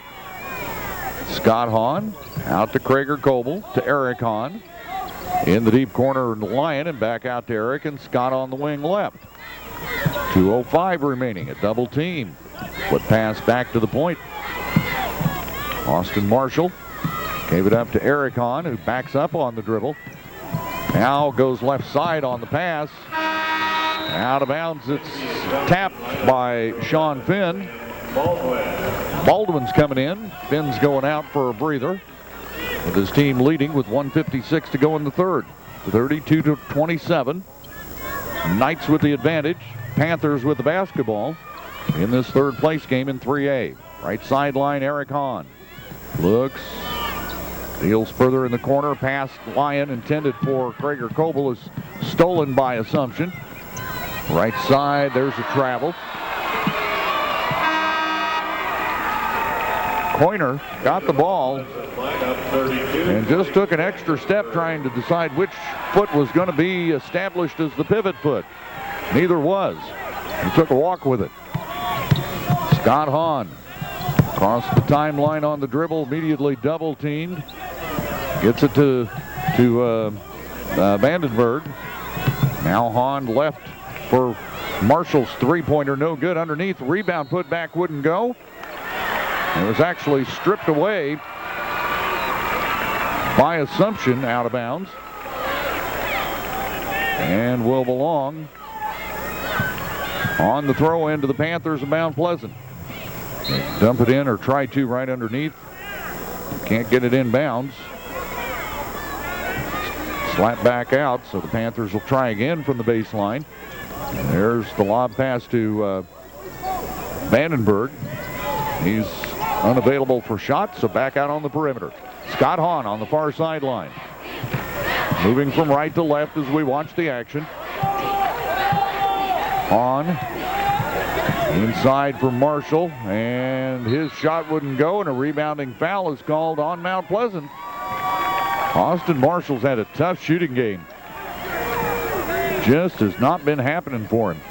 Scott Hahn out to Krager Coble to Eric Hahn. In the deep corner, Lyon, and back out to Eric, and Scott on the wing left. 2:05 remaining, a double team. Flip pass back to the point. Austin Marshall gave it up to Eric Hahn, who backs up on the dribble. Now goes left side on the pass. Out of bounds. It's tapped by Sean Finn. Baldwin's coming in. Finn's going out for a breather, with his team leading with 1:56 to go in the third. 32-27. Knights with the advantage. Panthers with the basketball in this third place game in 3A. Right sideline, Eric Hahn. Looks. Deals further in the corner. Pass Lyon intended for Krager Coble is stolen by Assumption. Right side, there's a travel. Coiner got the ball and just took an extra step trying to decide which foot was going to be established as the pivot foot. Neither was. He took a walk with it. Scott Hahn across the timeline on the dribble, immediately double teamed. Gets it to Vandenberg. Now Hahn left for Marshall's three-pointer, no good underneath. Rebound put back, wouldn't go. It was actually stripped away by Assumption, out of bounds, and will belong on the throw in to the Panthers of Mount Pleasant. They dump it in, or try to, right underneath. Can't get it inbounds. Slap back out, so the Panthers will try again from the baseline. And there's the lob pass to Vandenberg. He's unavailable for shots, so back out on the perimeter. Scott Hahn on the far sideline. Moving from right to left as we watch the action. Hahn inside for Marshall, and his shot wouldn't go, and a rebounding foul is called on Mount Pleasant. Austin Marshall's had a tough shooting game. Just has not been happening for him.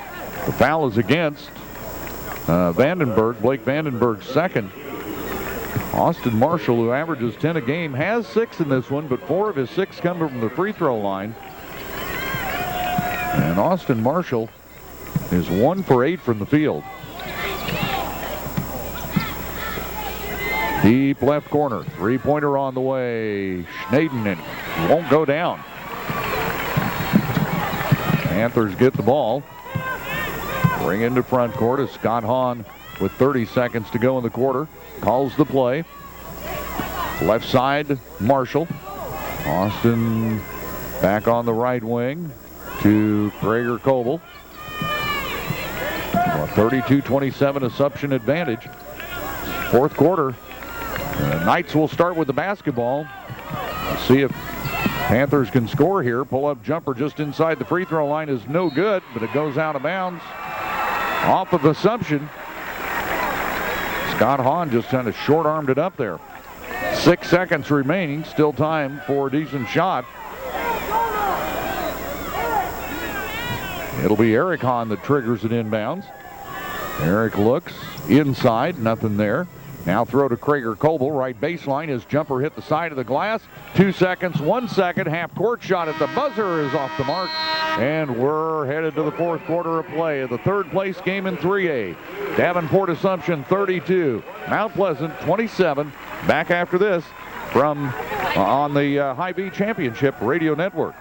The foul is against Vandenberg, Blake Vandenberg's second. Austin Marshall, who averages 10 a game, has 6 in this one, but 4 of his 6 come from the free throw line. And Austin Marshall is 1 for 8 from the field. Deep left corner, three-pointer on the way. Schnaden, and won't go down. Panthers get the ball. Bring into front court as Scott Hahn with 30 seconds to go in the quarter. Calls the play. Left side, Marshall. Austin back on the right wing to Krager Coble. 32-27 Assumption advantage. Fourth quarter. Knights will start with the basketball. Let's see if Panthers can score here. Pull-up jumper just inside the free throw line is no good, but it goes out of bounds. Off of Assumption. Scott Hahn just kind of short-armed it up there. 6 seconds remaining. Still time for a decent shot. It'll be Eric Hahn that triggers it inbounds. Eric looks inside. Nothing there. Now throw to Krager Coble, right baseline. His jumper hit the side of the glass. 2 seconds, 1 second. Half court shot at the buzzer is off the mark. And we're headed to the fourth quarter of play of the third place game in 3A. Davenport Assumption 32, Mount Pleasant 27. Back after this from on the High B Championship Radio Network.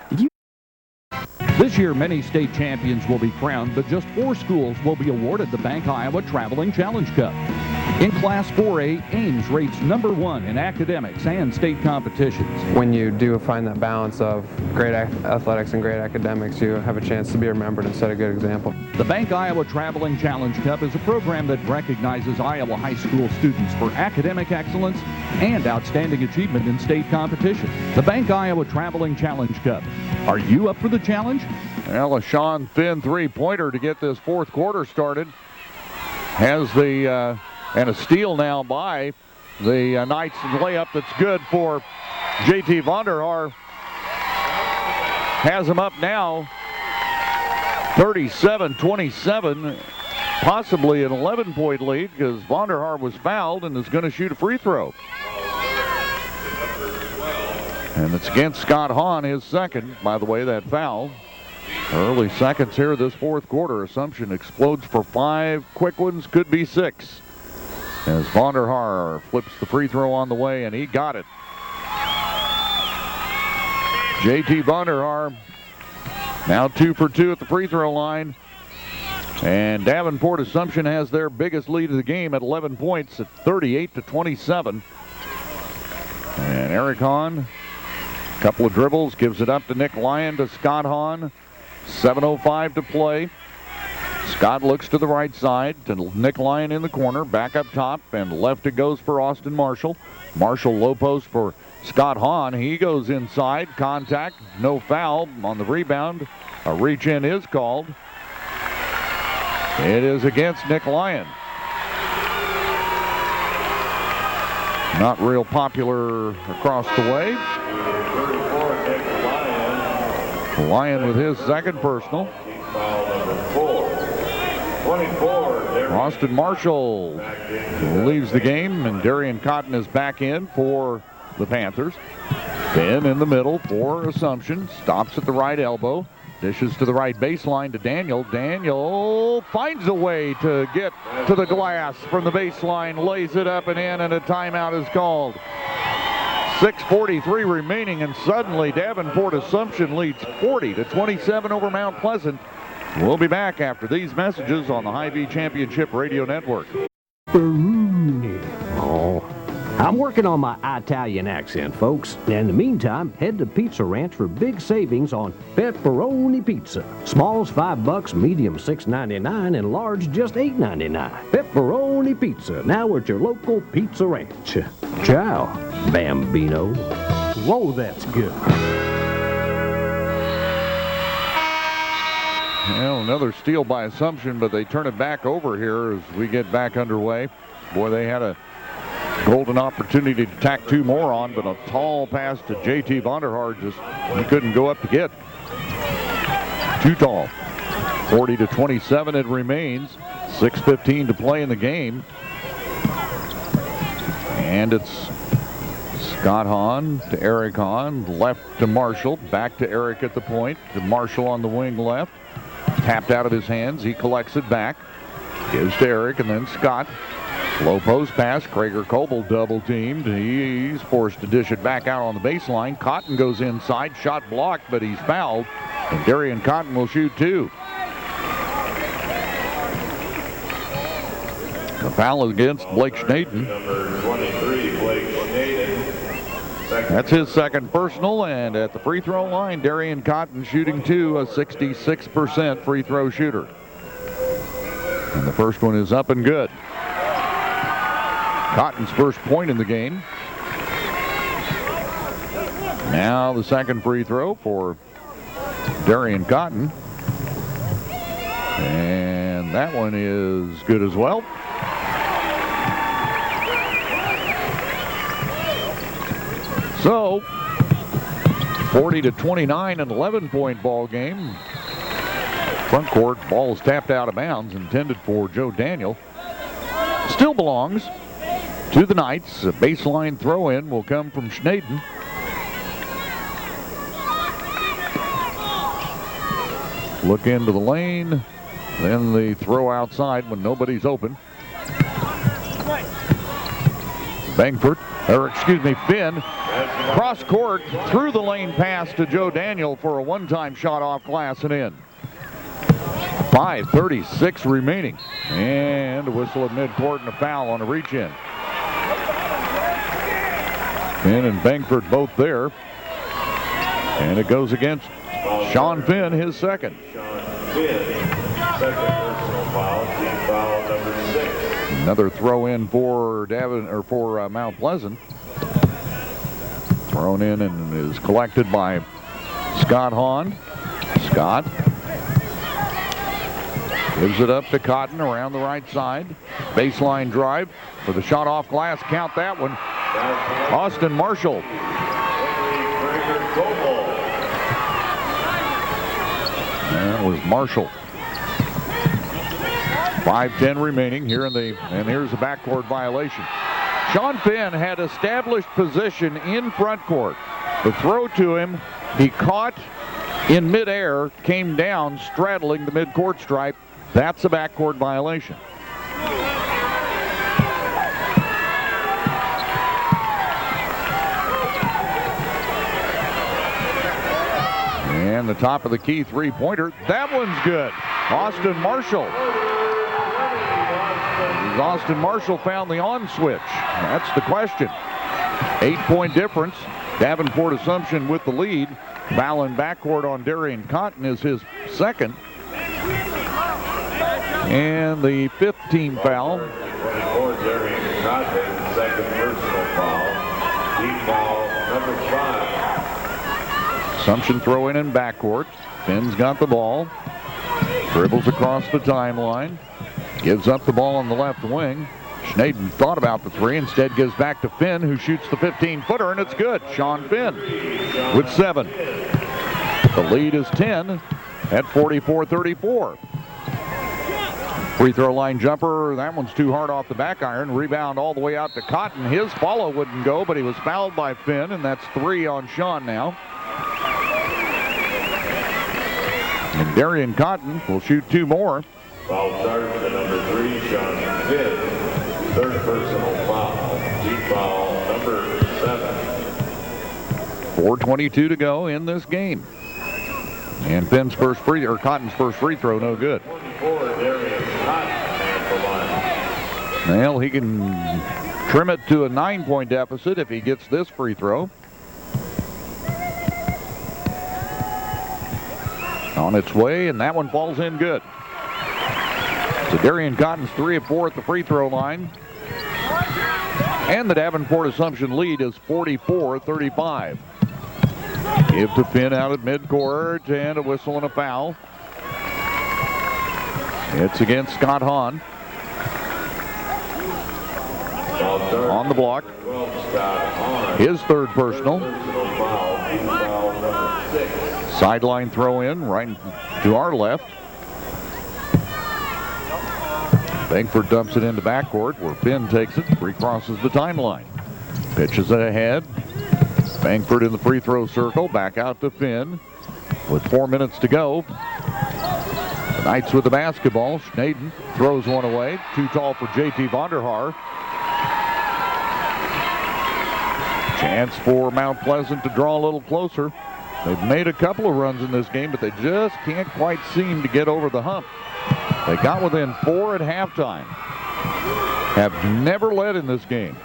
This year, many state champions will be crowned, but just 4 schools will be awarded the Bank Iowa Traveling Challenge Cup. In Class 4A, Ames rates #1 in academics and state competitions. When you do find that balance of great athletics and great academics, you have a chance to be remembered and set a good example. The Bank Iowa Traveling Challenge Cup is a program that recognizes Iowa high school students for academic excellence and outstanding achievement in state competition. The Bank Iowa Traveling Challenge Cup. Are you up for the challenge? Well, a Sean Finn three-pointer to get this fourth quarter started. Has the and a steal now by the Knights layup that's good for J.T. Vonderhaar. Has them up now 37-27, possibly an 11-point lead because Vonderhaar was fouled and is going to shoot a free throw. And it's against Scott Hahn, his second, by the way, that foul. Early seconds here this fourth quarter. Assumption explodes for 5 quick ones, could be 6. As Vonderhaar flips the free throw on the way, and he got it. J.T. Vonderhaar now 2 for 2 at the free throw line. And Davenport Assumption has their biggest lead of the game at 11 points at 38-27. And Eric Hahn, a couple of dribbles, gives it up to Nick Lyon to Scott Hahn. 7:05 to play. Scott looks to the right side to Nick Lyon in the corner, back up top, and left it goes for Austin Marshall. Marshall low post for Scott Hahn. He goes inside, contact, no foul on the rebound. A reach in is called. It is against Nick Lyon. Not real popular across the way. Lyon with his second personal. Foul number 4. 24. Austin Marshall leaves the game, and Darian Cotton is back in for the Panthers. Ben in the middle for Assumption. Stops at the right elbow. Dishes to the right baseline to Daniel. Daniel finds a way to get to the glass from the baseline. Lays it up and in, and a timeout is called. 6:43 remaining, and suddenly Davenport Assumption leads 40-27 over Mount Pleasant. We'll be back after these messages on the Hy-Vee Championship Radio Network. Oh, I'm working on my Italian accent, folks. In the meantime, head to Pizza Ranch for big savings on pepperoni pizza. Small's $5, medium $6.99, and large just $8.99. Pepperoni pizza, now at your local Pizza Ranch. Ciao, Bambino. Whoa, that's good. Well, another steal by Assumption, but they turn it back over here as we get back underway. Boy, they had a golden opportunity to tack 2 more on, but a tall pass to J.T. Vonderhaar just he couldn't go up to get. Too tall. 40-27 it remains. 6:15 to play in the game. And it's Scott Hahn to Eric Hahn, left to Marshall, back to Eric at the point, to Marshall on the wing left. Tapped out of his hands, he collects it back, gives to Eric, and then Scott. Low post pass, Krager Coble double teamed. He's forced to dish it back out on the baseline. Cotton goes inside, shot blocked, but he's fouled. And Darian Cotton will shoot 2. The foul is against Blake Schnaden. Number 23, Blake Schnaden. That's his second personal, and at the free throw line, Darian Cotton shooting 2, a 66% free throw shooter. And the first one is up and good. Cotton's first point in the game. Now the second free throw for Darian Cotton. And that one is good as well. So, 40-29, an 11-point ball game. Front court, ball is tapped out of bounds, intended for Joe Daniel. Still belongs to the Knights. A baseline throw-in will come from Schnaden. Look into the lane, then the throw outside when nobody's open. Davenport Finn. Cross court, through the lane pass to Joe Daniel for a one-time shot off glass and in. 5:36 remaining. And a whistle at midcourt and a foul on a reach-in. Finn and Bankford both there. And it goes against Sean Finn, his second. Sean Finn, second personal foul, team foul number 6. Another throw in for Mount Pleasant. Thrown in and is collected by Scott Hahn. Scott gives it up to Cotton around the right side. Baseline drive for the shot off glass. Count that one. Austin Marshall. That was Marshall. 5:10 remaining here and here's the backcourt violation. Sean Finn had established position in front court. The throw to him, he caught in midair, came down, straddling the midcourt stripe. That's a backcourt violation. And the top of the key three-pointer. That one's good. Austin Marshall. Austin Marshall found the on switch. That's the question. 8-point difference. Davenport Assumption with the lead. Foul in backcourt on Darian Cotton is his second. And the 5th team foul. 24, Darian Cotton, second personal foul. Team foul number 5. Assumption throw in backcourt. Finn's got the ball. Dribbles across the timeline. Gives up the ball on the left wing. Schnaden thought about the three. Instead gives back to Finn, who shoots the 15-footer, and it's good. Sean Finn with 7. The lead is 10 at 44-34. Free throw line jumper. That one's too hard off the back iron. Rebound all the way out to Cotton. His follow wouldn't go, but he was fouled by Finn, and that's 3 on Sean now. And Darian Cotton will shoot 2 more. Foul charge to number 3, Sean Finn. 3rd personal foul. Team foul number 7. 4:22 to go in this game. And Cotton's first free throw, no good. 24, Darian Cotton at the line. Well, he can trim it to a 9-point deficit if he gets this free throw. On its way, and that one falls in good. So Darian Cotton's 3 of 4 at the free throw line. And the Davenport Assumption lead is 44-35. Give to Finn out at midcourt, and a whistle and a foul. It's against Scott Hahn. On the block. His 3rd personal. Sideline throw in right to our left. Bankford dumps it into backcourt where Finn takes it, recrosses the timeline. Pitches it ahead. Bankford in the free throw circle, back out to Finn with 4 minutes to go. The Knights with the basketball. Schnaden throws one away. Too tall for J.T. Vonderhaar. Chance for Mount Pleasant to draw a little closer. They've made a couple of runs in this game, but they just can't quite seem to get over the hump. They got within 4 at halftime. Have never led in this game.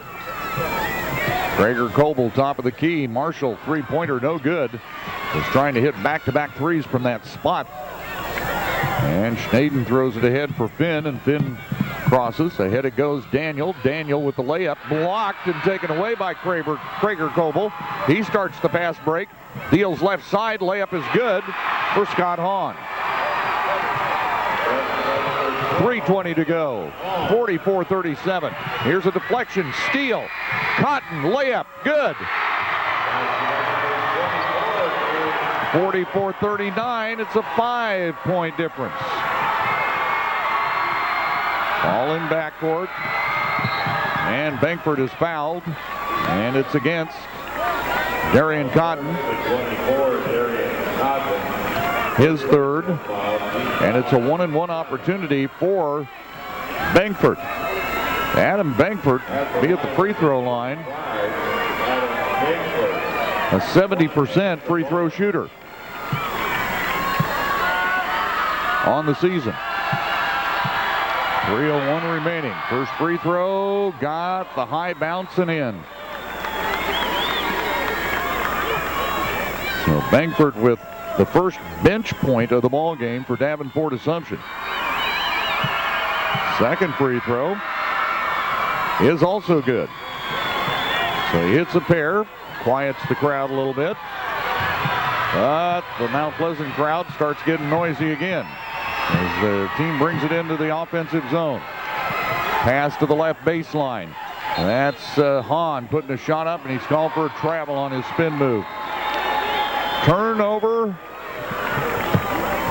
Gregor Coble, top of the key. Marshall, three-pointer, no good. Was trying to hit back-to-back threes from that spot. And Schnaden throws it ahead for Finn, and Finn crosses. Ahead it goes Daniel. Daniel with the layup, blocked and taken away by Gregor Coble. He starts the fast break. Deals left side. Layup is good for Scott Hahn. 3:20 to go. 44-37. Here's a deflection. Steal. Cotton. Layup. Good. 44-39. It's a 5-point difference. Ball in backcourt. And Bankford is fouled. And it's against Darian Cotton. 24, Darian Cotton. His 3rd. And it's a 1-and-1 opportunity for Bankford. Adam Bankford be at the free throw line. a 70% free throw shooter on the season. 3:01 remaining. First free throw, got the high bounce and in. So Davenport with the first bench point of the ball game for Davenport Assumption. Second free throw is also good. So he hits a pair, quiets the crowd a little bit. But the Mount Pleasant crowd starts getting noisy again as the team brings it into the offensive zone. Pass to the left baseline. That's Hahn putting a shot up, and he's called for a travel on his spin move. Turnover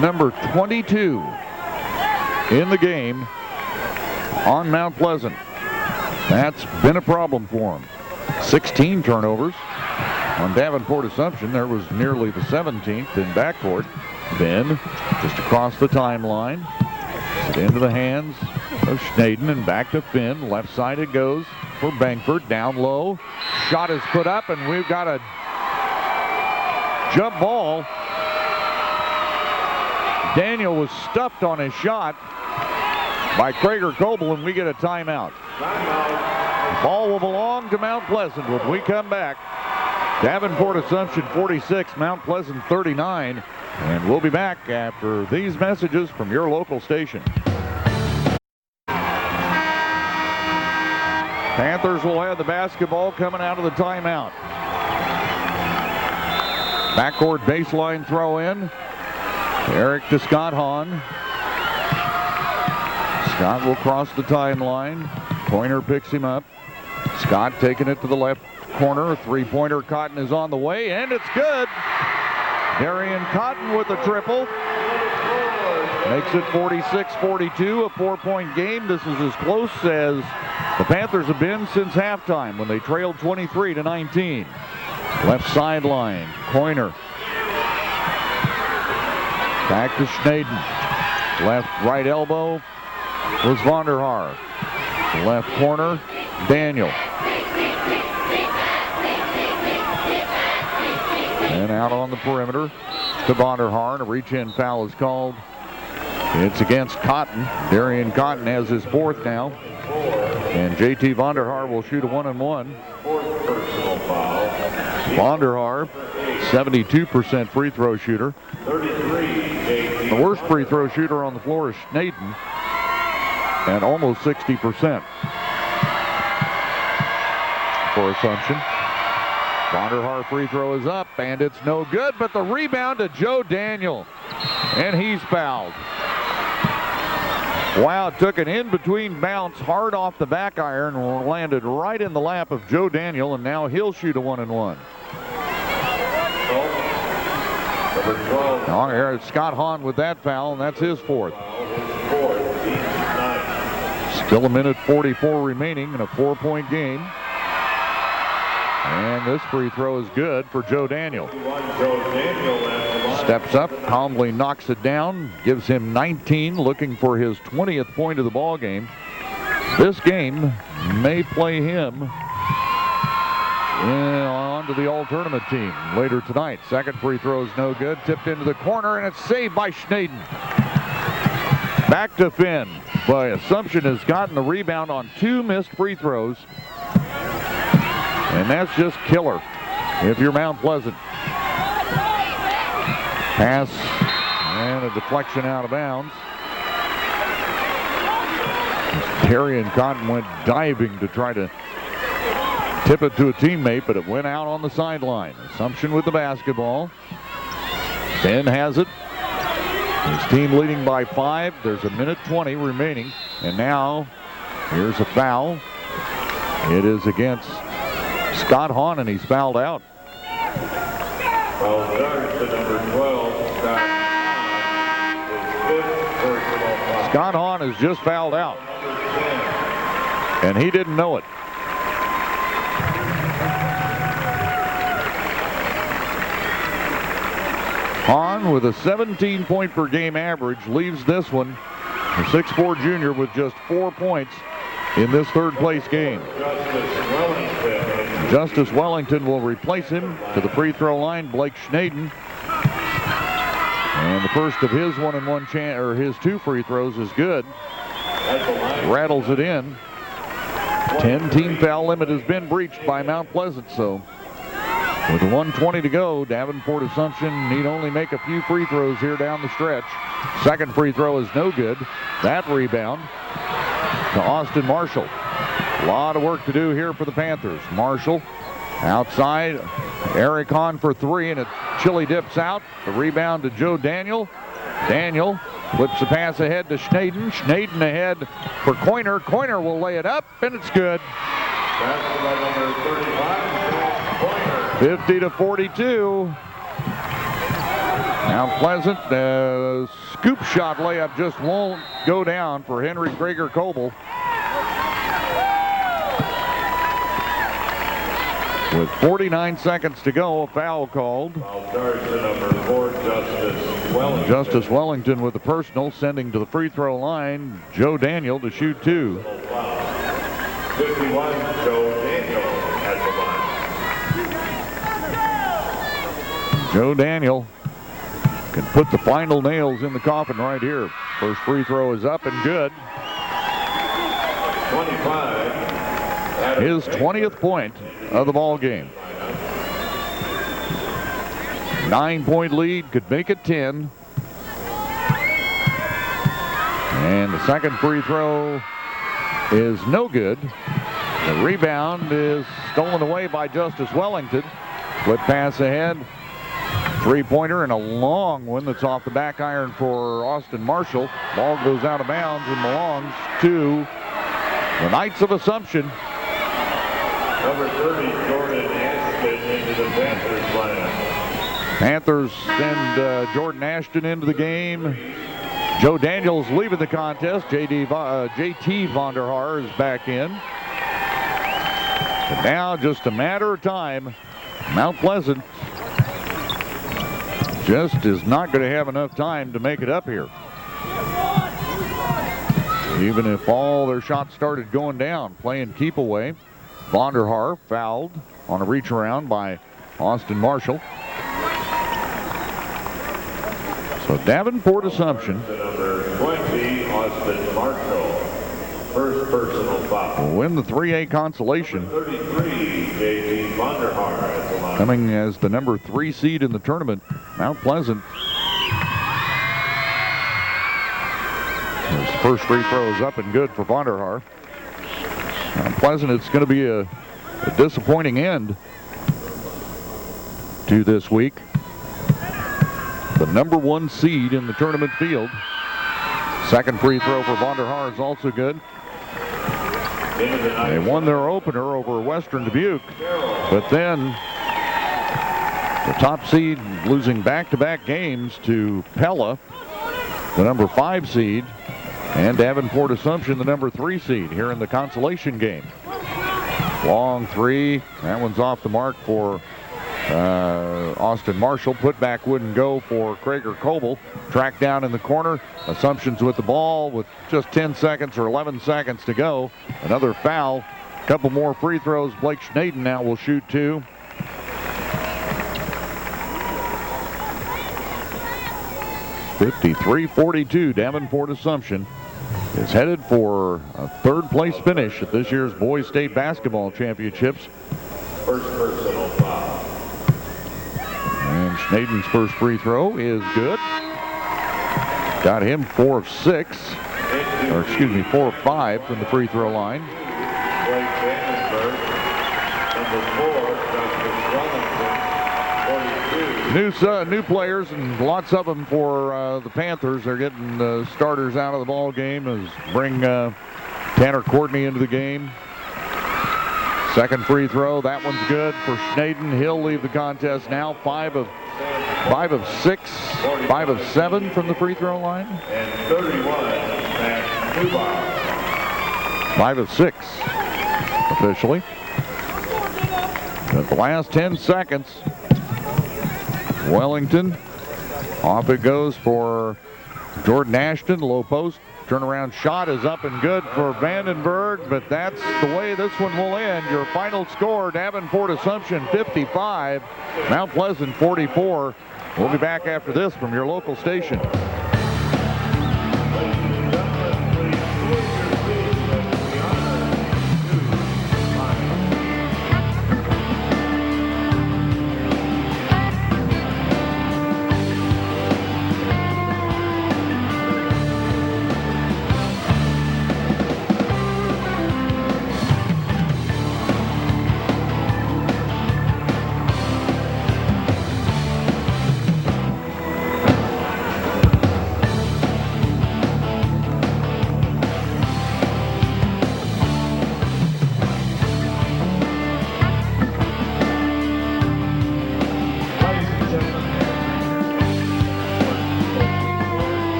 number 22 in the game on Mount Pleasant. That's been a problem for him. 16 turnovers on Davenport Assumption. There was nearly the 17th in backcourt. Then just across the timeline, into the hands of Schnaden and back to Finn. Left side it goes for Davenport. Down low. Shot is put up, and we've got a jump ball. Daniel was stuffed on his shot by Krager Coble, and we get a timeout. Ball will belong to Mount Pleasant when we come back. Davenport Assumption 46, Mount Pleasant 39. And we'll be back after these messages from your local station. Panthers will have the basketball coming out of the timeout. Backcourt baseline throw in. Eric to Scott Hahn. Scott will cross the timeline. Pointer picks him up. Scott taking it to the left corner. Three-pointer. Cotton is on the way, and it's good. Darian Cotton with a triple. Makes it 46-42, a 4-point game. This is as close as the Panthers have been since halftime when they trailed 23-19. Left sideline, Coiner. Back to Schnaden. Left right elbow was Vonderhaar. Left corner, Daniel. And out on the perimeter to Vonderhaar. A reach-in foul is called. It's against Cotton. Darian Cotton has his fourth now. And JT Vonderhaar will shoot a 1-and-1. Vonderhaar, 72% free throw shooter. The worst free throw shooter on the floor is Schnaden, and almost 60% for Assumption. Vonderhaar free throw is up, and it's no good, but the rebound to Joe Daniel, and he's fouled. Wow, it took an in-between bounce hard off the back iron and landed right in the lap of Joe Daniel, and now he'll shoot a 1-and-1. Now here is Scott Hahn with that foul, and that's his fourth. Still a minute 44 remaining in a 4-point game. And this free throw is good for Joe Daniel. Steps up, calmly knocks it down, gives him 19, looking for his 20th point of the ball game. This game may play him onto the all-tournament team later tonight. Second free throw is no good. Tipped into the corner, and it's saved by Schnaden. Back to Finn. Boy, Assumption has gotten the rebound on 2 missed free throws. And that's just killer if you're Mount Pleasant. Pass and a deflection out of bounds. Darian Cotton went diving to try to tip it to a teammate, but it went out on the sideline. Assumption with the basketball. Finn has it. His team leading by 5. There's a minute 20 remaining. And now here's a foul. It is against Scott Hahn, and he's fouled out. Foul charged to number 12, Scott Hahn. His 5th personal foul. Scott Hahn is just fouled out. And he didn't know it. Hahn with a 17-point per game average leaves this one. The 6'4" junior with just 4 points in this third place game. Justice Wellington will replace him to the free throw line, Blake Schnaden. And the first of his his 2 free throws is good. Rattles it in. 10-team foul limit has been breached by Mount Pleasant, so with 1:20 to go, Davenport Assumption need only make a few free throws here down the stretch. Second free throw is no good. That rebound to Austin Marshall. A lot of work to do here for the Panthers. Marshall outside. Eric Hahn for 3, and it chilly dips out. The rebound to Joe Daniel. Daniel flips the pass ahead to Schnaden. Schnaden ahead for Coiner. Coiner will lay it up, and it's good. That's by number 35, Coiner. 50-42. Mount Pleasant, scoop shot layup just won't go down for Henry Krager-Coble. With 49 seconds to go, a foul called. Foul charge to number 4, Justice Wellington. Justice Wellington with the personal, sending to the free throw line Joe Daniel to shoot 2. 51, Joe Daniel at the line. Joe Daniel can put the final nails in the coffin right here. First free throw is up and good. 25. His 20th point of the ball game. 9-point lead, could make it 10. And the second free throw is no good. The rebound is stolen away by Justice Wellington. Flip pass ahead. Three-pointer and a long one that's off the back iron for Austin Marshall. Ball goes out of bounds and belongs to the Knights of Assumption. Number 30, Jordan Ashton into the Panthers lineup. Panthers send Jordan Ashton into the game. Joe Daniels leaving the contest. JT Vonderhaar is back in. And now just a matter of time. Mount Pleasant just is not going to have enough time to make it up here. Even if all their shots started going down, playing keep away. Vonderhaar fouled on a reach around by Austin Marshall. So Davenport Assumption Number 20, Austin Marshall. First personal foul. will win the 3A consolation. 33, JT Vonderhaar at the line. Coming as the number 3 seed in the tournament, Mount Pleasant. His first free throw is up and good for Vonderhaar. Mount Pleasant, it's going to be a disappointing end to this week. The number 1 seed in the tournament field. Second free throw for Vonderhaar is also good. They won their opener over Western Dubuque, but then the top seed losing back-to-back games to Pella, the number 5 seed, and Davenport Assumption, the number 3 seed, here in the consolation game. Long three. That one's off the mark for Austin Marshall. Putback wouldn't go for Krager-Coble. Tracked down in the corner. Assumption's with the ball with just 10 seconds or 11 seconds to go. Another foul. Couple more free throws. Blake Schnaden now will shoot 2. (53-42). Davenport Assumption is headed for a third place finish at this year's Boys State Basketball Championships. First personal foul. And Schnaden's first free throw is good. Got him 4 of 6, or excuse me, 4 of 5 from the free throw line. Blake Davenport. Number 4, Justice Wellington, 42. New players, and lots of them for the Panthers. They're getting the starters out of the ball game as bring Tanner Courtney into the game. Second free throw, that one's good for Schnaden. He'll leave the contest now. 5 of 6, 5 of 7 from the free throw line. And 31, Matt Newbauer. 5 of 6 officially. At the last 10 seconds, Wellington, off it goes for Jordan Ashton, low post. Turnaround shot is up and good for Vandenberg, but that's the way this one will end. Your final score, Davenport Assumption 55, Mount Pleasant 44. We'll be back after this from your local station.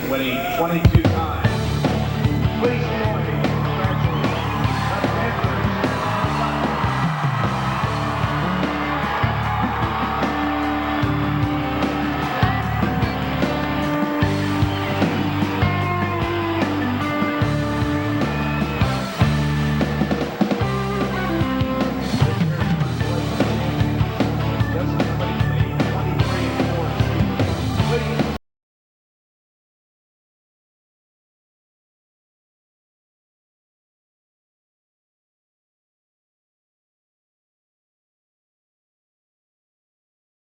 Winning 22 times. Please